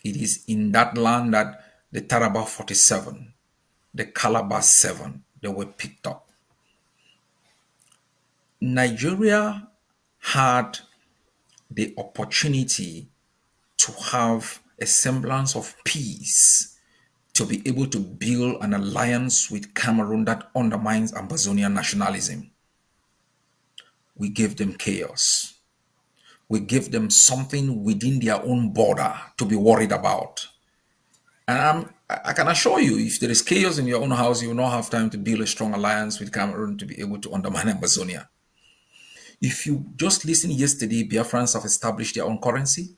S2: It is in that land that the Taraba 47, the Calabar 7, they were picked up. Nigeria had the opportunity to have a semblance of peace to be able to build an alliance with Cameroon that undermines Ambazonian nationalism. We gave them chaos. We give them something within their own border to be worried about. And I can assure you, if there is chaos in your own house, you will not have time to build a strong alliance with Cameroon to be able to undermine Ambazonia. If you just listen yesterday, Biafrans have established their own currency.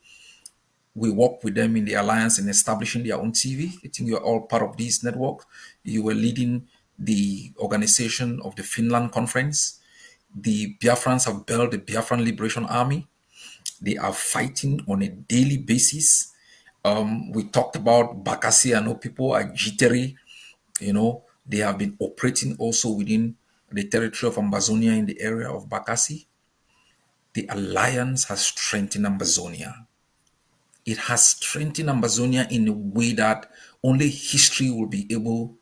S2: We work with them in the alliance in establishing their own TV. I think you're all part of this network. You were leading the organization of the Finland conference. The Biafrans have built the Biafran Liberation Army. They are fighting on a daily basis. We talked about Bakassi. I know people are jittery. They have been operating also within the territory of Ambazonia in the area of Bakassi. The alliance has strengthened Ambazonia. It has strengthened Ambazonia in a way that only history will be able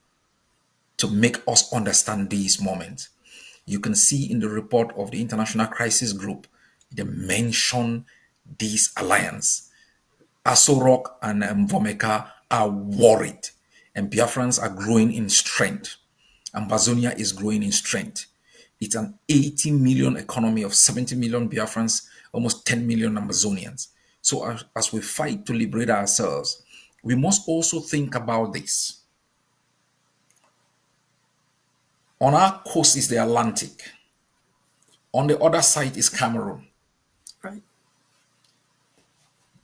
S2: to make us understand these moments. You can see in the report of the International Crisis Group, they mention this alliance. Aso and Mvomeka are worried, and Biafrans are growing in strength. Ambazonia is growing in strength. It's an 80 million economy of 70 million Biafrans, almost 10 million Amazonians. So as we fight to liberate ourselves, we must also think about this. On our coast is the Atlantic. On the other side is Cameroon.
S1: Right.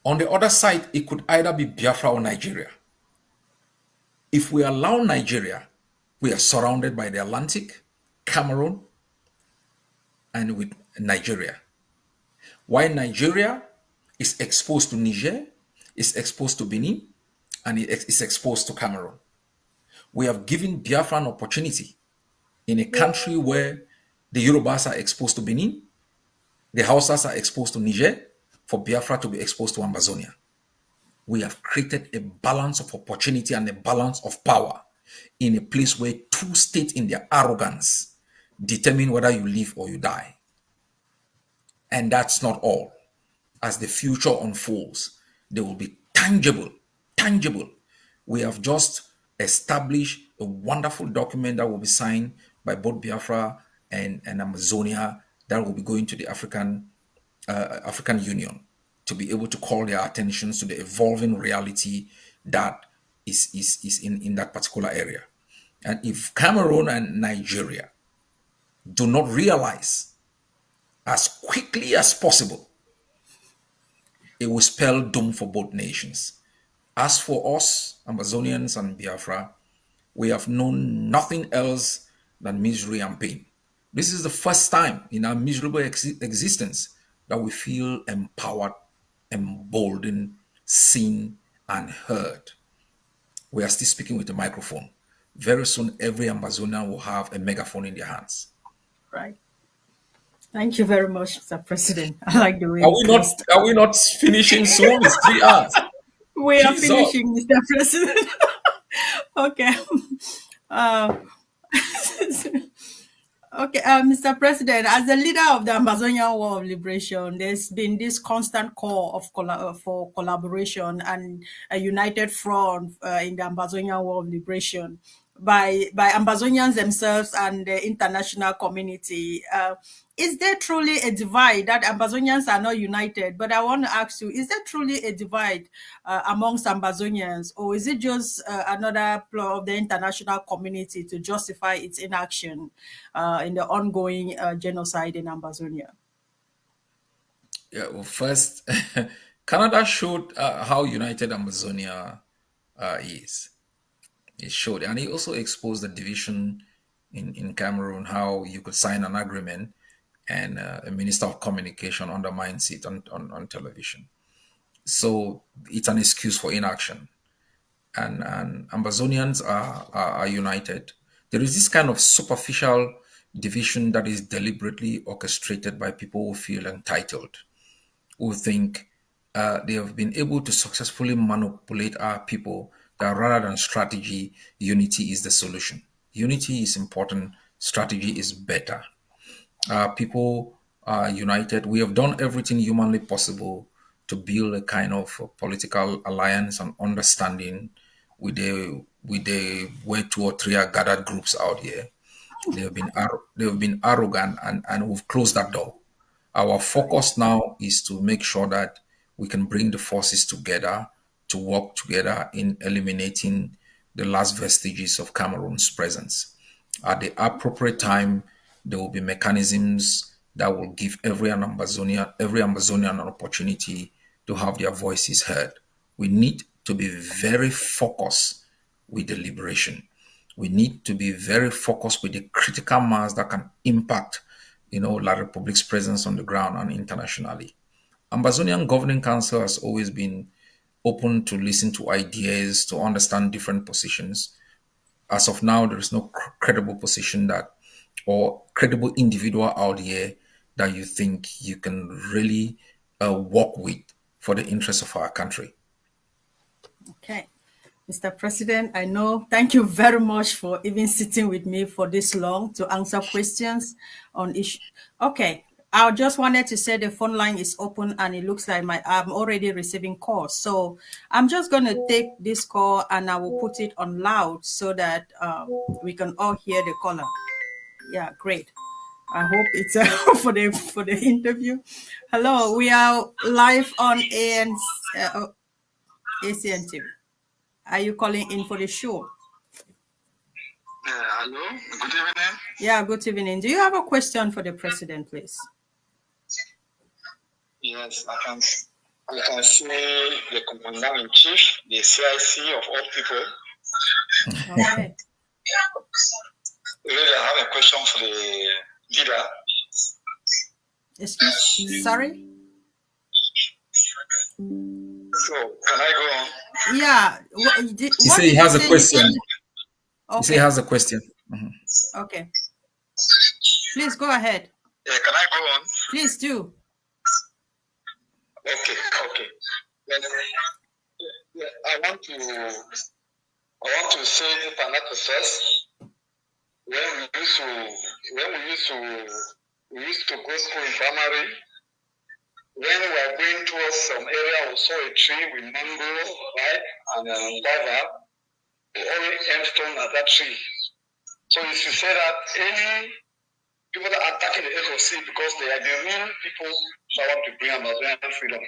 S2: On the other side, it could either be Biafra or Nigeria. If we allow Nigeria, we are surrounded by the Atlantic, Cameroon, and with Nigeria. While Nigeria is exposed to Niger, is exposed to Benin, and it is exposed to Cameroon. We have given Biafra an opportunity in a country where the Yorubas are exposed to Benin, the Hausas are exposed to Niger, for Biafra to be exposed to Ambazonia. We have created a balance of opportunity and a balance of power in a place where two states in their arrogance determine whether you live or you die. And that's not all. As the future unfolds, they will be tangible. Tangible. We have just established a wonderful document that will be signed by both Biafra and Amazonia that will be going to the African Union to be able to call their attentions to the evolving reality that is in that particular area. And if Cameroon and Nigeria do not realize as quickly as possible, it will spell doom for both nations. As for us, Amazonians and Biafra, we have known nothing else than misery and pain. This is the first time in our miserable existence that we feel empowered, emboldened, seen, and heard. We are still speaking with a microphone. Very soon, every Amazonian will have a megaphone in their hands.
S1: Right. Thank you very much, Mr. President. I like the way
S2: Are
S1: you
S2: we not?
S1: closed.
S2: Are we not finishing soon? It's 3 hours.
S1: We are
S2: Jesus.
S1: finishing, Mr. President. Okay. Uh, Okay, Mr. President, as the leader of the Amazonian War of Liberation, there's been this constant call of for collaboration and a united front in the Amazonian War of Liberation by Ambazonians themselves and the international community. Is there truly a divide that Ambazonians are not united? But I want to ask you, is there truly a divide amongst Ambazonians, or is it just another ploy of the international community to justify its inaction in the ongoing genocide in Ambazonia?
S2: Yeah, well, first, Canada showed how united Amazonia is. It showed, and it also exposed the division in Cameroon, how you could sign an agreement and a minister of communication undermines it on television. So it's an excuse for inaction. And Ambazonians are united. There is this kind of superficial division that is deliberately orchestrated by people who feel entitled, who think they have been able to successfully manipulate our people, that rather than strategy, unity is the solution. Unity is important, strategy is better. People are united. We have done everything humanly possible to build a kind of political alliance and understanding with the where two or three are gathered groups out here. They have been arrogant, and we've closed that door. Our focus now is to make sure that we can bring the forces together to work together in eliminating the last vestiges of Cameroon's presence. At the appropriate time, there will be mechanisms that will give every Amazonian an opportunity to have their voices heard. We need to be very focused with the liberation. We need to be very focused with the critical mass that can impact, La Republic's presence on the ground and internationally. Ambazonian Governing Council has always been open to listen to ideas, to understand different positions. As of now, there is no credible position that or credible individual out here that you think you can really work with for the interests of our country.
S1: Okay. Mr. President, I know, thank you very much for even sitting with me for this long to answer questions on issue. Okay, I just wanted to say the phone line is open and it looks like I'm already receiving calls. So I'm just going to take this call and I will put it on loud so that we can all hear the caller. Yeah, great. I hope it's for the interview. Hello, we are live on ACN TV. Are you calling in for the show?
S3: Hello, good evening.
S1: Yeah, good evening. Do you have a question for the president, please?
S3: Yes, I can see the Commander in Chief, the CIC of all people.
S1: Okay.
S3: Really, I have a question for the leader.
S1: Sorry?
S3: So, can I go on?
S1: Yeah.
S2: He said he has a question.
S1: Okay.
S2: He said he has a question.
S1: Okay. Please go ahead.
S3: Yeah, can I go on?
S1: Please do.
S3: Okay. I want to say Pan-Africanism first. When we used to go school in primary, when we were going towards some area, we saw a tree with mango, right, and guava. We always aim stone at that tree. So you should say that any people that are attacking the FOC because they are the real people that want to bring Amazonian freedom.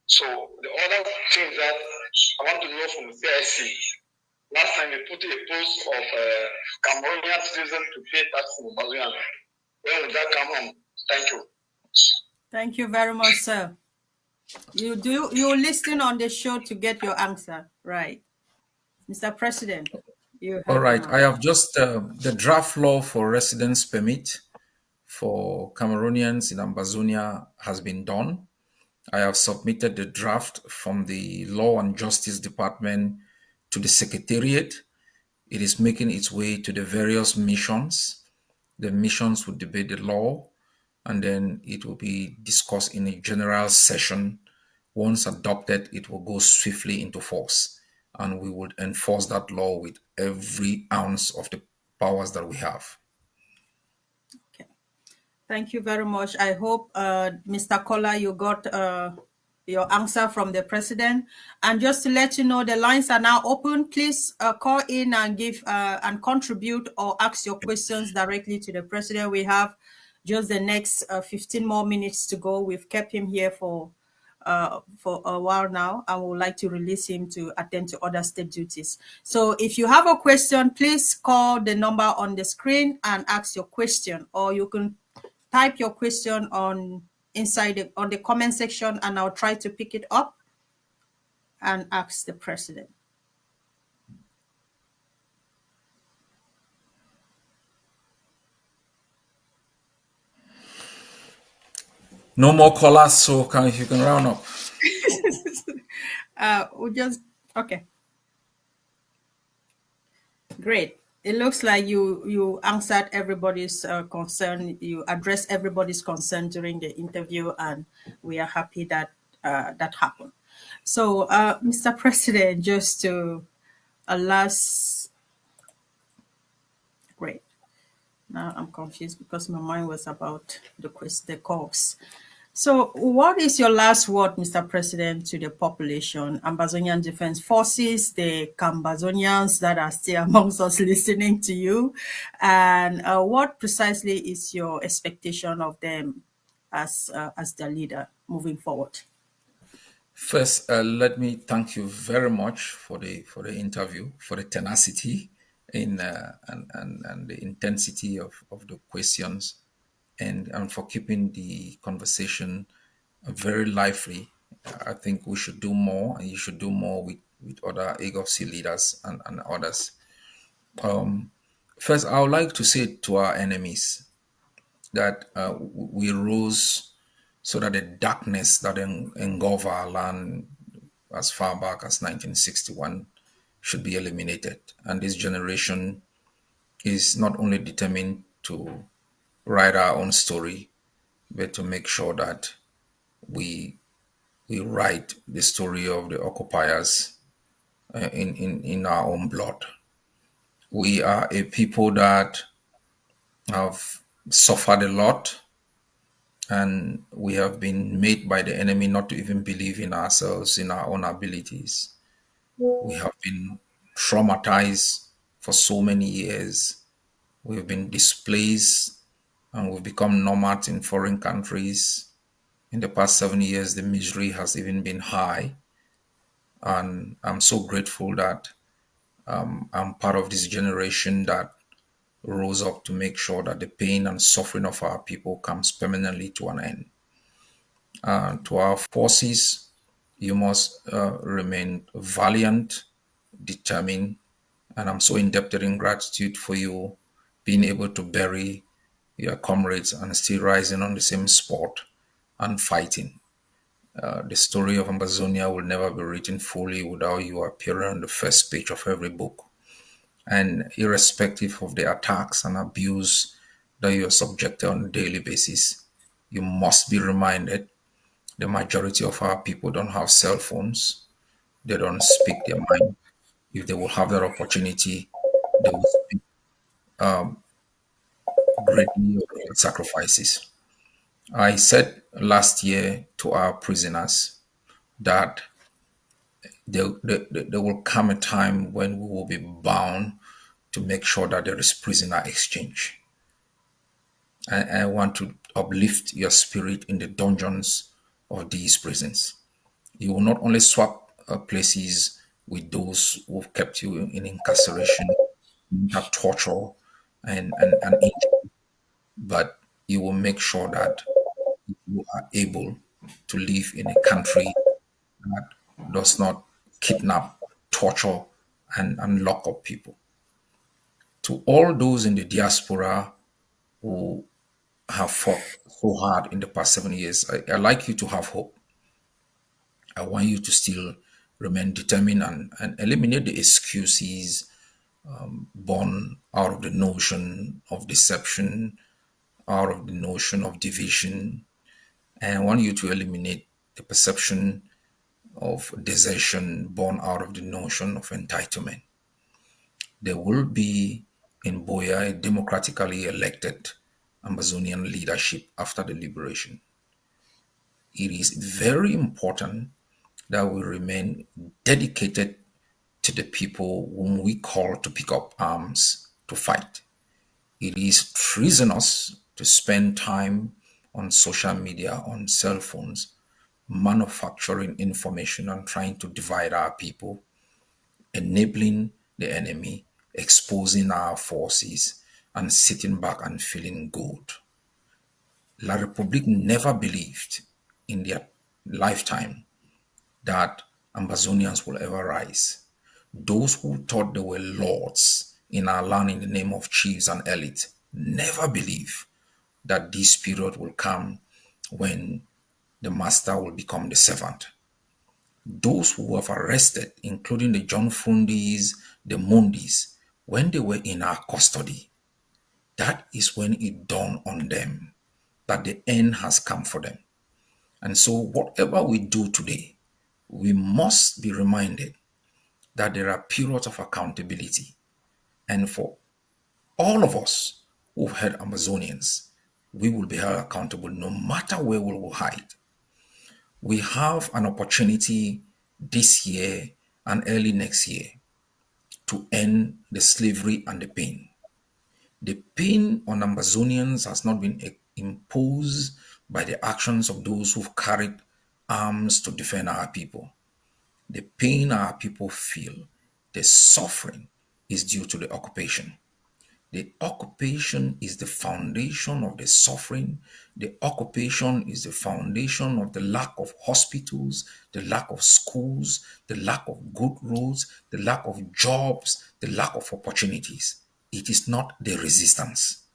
S3: So the other thing that I want to know from the CIC, last time they put a post of Cameroonian citizens to pay tax in Amazonian. When will that come on? Thank you.
S1: Thank you very much, sir. You listen on the show to get your answer, right? Mr. President, you have
S2: All right. I have just the draft law for residence permit for Cameroonians in Ambazonia has been done. I have submitted the draft from the Law and Justice Department to the Secretariat. It is making its way to the various missions. The missions will debate the law, and then it will be discussed in a general session. Once adopted, it will go swiftly into force, and we would enforce that law with every ounce of the powers that we have.
S1: Okay. Thank you very much. I hope, Mr. Kola, you got your answer from the president. And just to let you know, the lines are now open. Please call in and give and contribute or ask your questions directly to the president. We have just the next 15 more minutes to go. We've kept him here for a while now, and we would like to release him to attend to other state duties. So if you have a question, please call the number on the screen and ask your question, or you can type your question on the comment section, and I'll try to pick it up and ask the president.
S2: No more callers, so if you can round up.
S1: Okay. Great. It looks like you answered everybody's concern. You addressed everybody's concern during the interview, and we are happy that that happened. So, Mr. President, just to last. Great. Now I'm confused because my mind was about the calls. So, what is your last word, Mr. President, to the population, Ambazonian Defense Forces, the Cambazonians that are still amongst us listening to you, and what precisely is your expectation of them as their leader moving forward?
S2: First, let me thank you very much for the interview, for the tenacity in and the intensity of the questions, and for keeping the conversation very lively. I think we should do more, and you should do more with other AGOVC leaders and others. First, I would like to say to our enemies that we rose so that the darkness that engulfed our land as far back as 1961 should be eliminated. And this generation is not only determined to write our own story, but to make sure that we we write the story of the occupiers in our own blood. We are a people that have suffered a lot, and we have been made by the enemy not to even believe in ourselves, in our own abilities. We have been traumatized for so many years. We've been displaced and we've become nomads in foreign countries. In the past 7 years, the misery has even been high. And I'm so grateful that I'm part of this generation that rose up to make sure that the pain and suffering of our people comes permanently to an end. To our forces, you must remain valiant, determined, and I'm so indebted in gratitude for you being able to bury your comrades and still rising on the same spot and fighting. The story of Ambazonia will never be written fully without you appearing on the first page of every book. And irrespective of the attacks and abuse that you are subjected on a daily basis, you must be reminded the majority of our people don't have cell phones. They don't speak their mind. If they will have that opportunity, they will speak greatly of great sacrifices. I said last year to our prisoners that there will come a time when we will be bound to make sure that there is prisoner exchange. I want to uplift your spirit in the dungeons of these prisons. You will not only swap places with those who've kept you in incarceration, that torture, and injury, but you will make sure that you are able to live in a country that does not kidnap, torture, and lock up people. To all those in the diaspora who have fought so hard in the past 7 years, I like you to have hope. I want you to still remain determined and eliminate the excuses born out of the notion of deception, out of the notion of division. And I want you to eliminate the perception of desertion born out of the notion of entitlement. There will be in Boya a democratically elected Amazonian leadership after the liberation. It is very important that we remain dedicated to the people whom we call to pick up arms to fight. It is treasonous to spend time on social media, on cell phones, manufacturing information and trying to divide our people, enabling the enemy, exposing our forces, and sitting back and feeling good. La Republique never believed in their lifetime that Ambazonians will ever rise. Those who thought they were lords in our land in the name of chiefs and elite never believe that this period will come when the master will become the servant. Those who have arrested, including the John Fundis, the Mundis, when they were in our custody, that is when it dawned on them that the end has come for them. And so, whatever we do today, we must be reminded that there are periods of accountability. And for all of us who've had Amazonians, we will be held accountable no matter where we will hide. We have an opportunity this year and early next year to end the slavery and the pain. The pain on Ambazonians has not been imposed by the actions of those who've carried arms to defend our people. The pain our people feel, the suffering, is due to the occupation. The occupation is the foundation of the suffering. The occupation is the foundation of the lack of hospitals, the lack of schools, the lack of good roads, the lack of jobs, the lack of opportunities. It is not the resistance.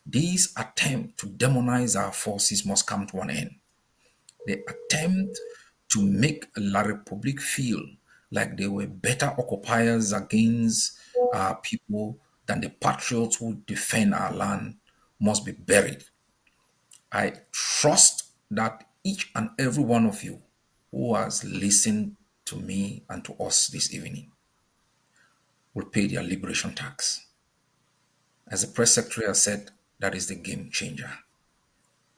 S2: This attempt to demonize our forces must come to an end. The attempt to make La Republique feel like they were better occupiers against our people than the patriots who defend our land must be buried. I trust that each and every one of you who has listened to me and to us this evening will pay their liberation tax. As the press secretary has said, that is the game changer.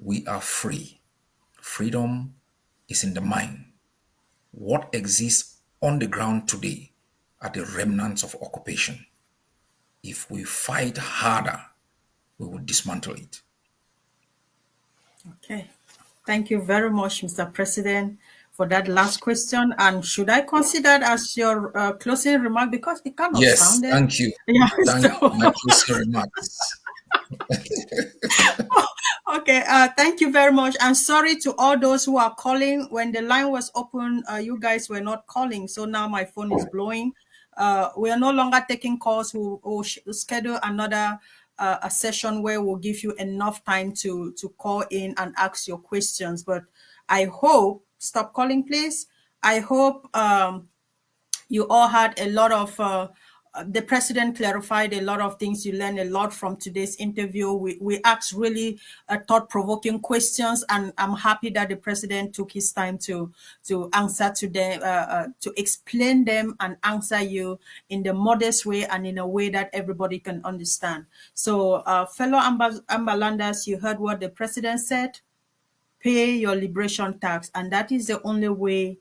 S2: We are free. Freedom is in the mind. What exists on the ground today are the remnants of occupation. If we fight harder, we will dismantle it.
S1: Okay. Thank you very much, Mr. President, for that last question. And should I consider that as your closing remark? Because it kind of
S2: Yes,
S1: sounded.
S2: thank you.
S1: Yeah,
S2: Thank
S1: so,
S2: you. My closing remarks.
S1: okay, thank you very much. I'm sorry to all those who are calling. When the line was open, you guys were not calling. So now my phone is blowing. We are no longer taking calls. We'll schedule another a session where we'll give you enough time to call in and ask your questions. But I hope, stop calling, please. I hope you all had a lot of, the president clarified a lot of things. You learned a lot from today's interview. We asked really thought-provoking questions, and I'm happy that the president took his time to answer to them, to explain them and answer you in the modest way and in a way that everybody can understand. So, fellow Ambalanders, you heard what the president said. Pay your liberation tax, and that is the only way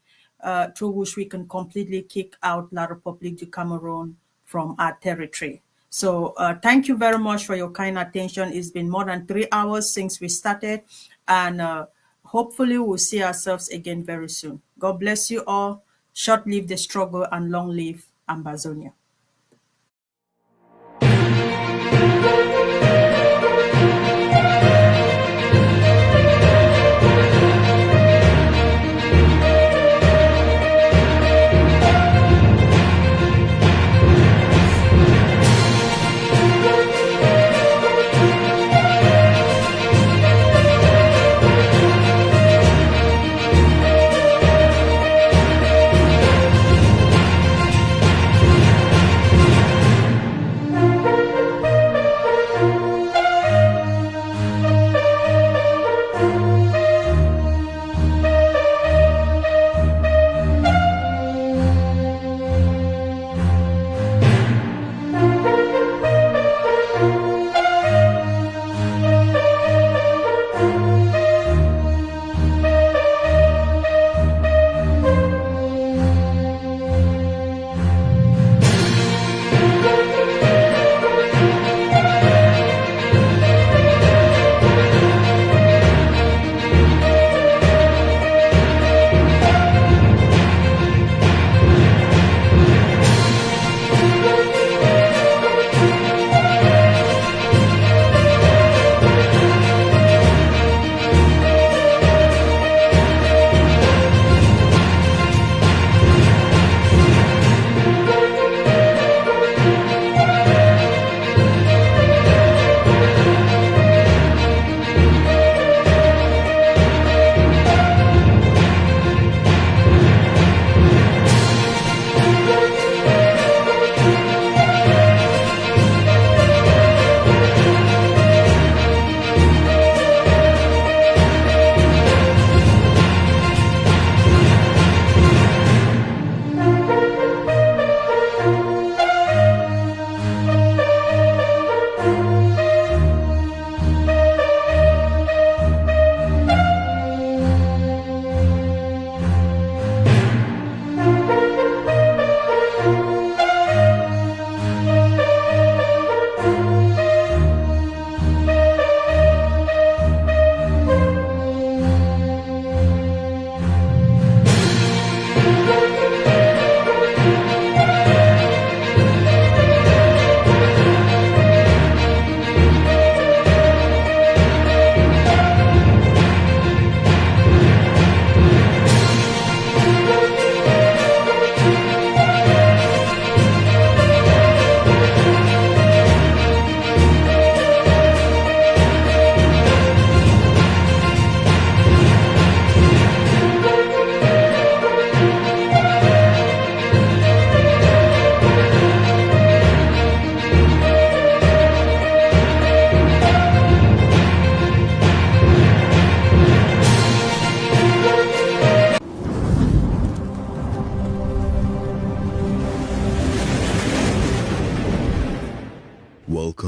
S1: through which we can completely kick out La République du Cameroon from our territory. So thank you very much for your kind attention. It's been more than 3 hours since we started, and hopefully we'll see ourselves again very soon. God bless you all. Short live the struggle and long live Ambazonia.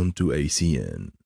S4: Listen to ACN.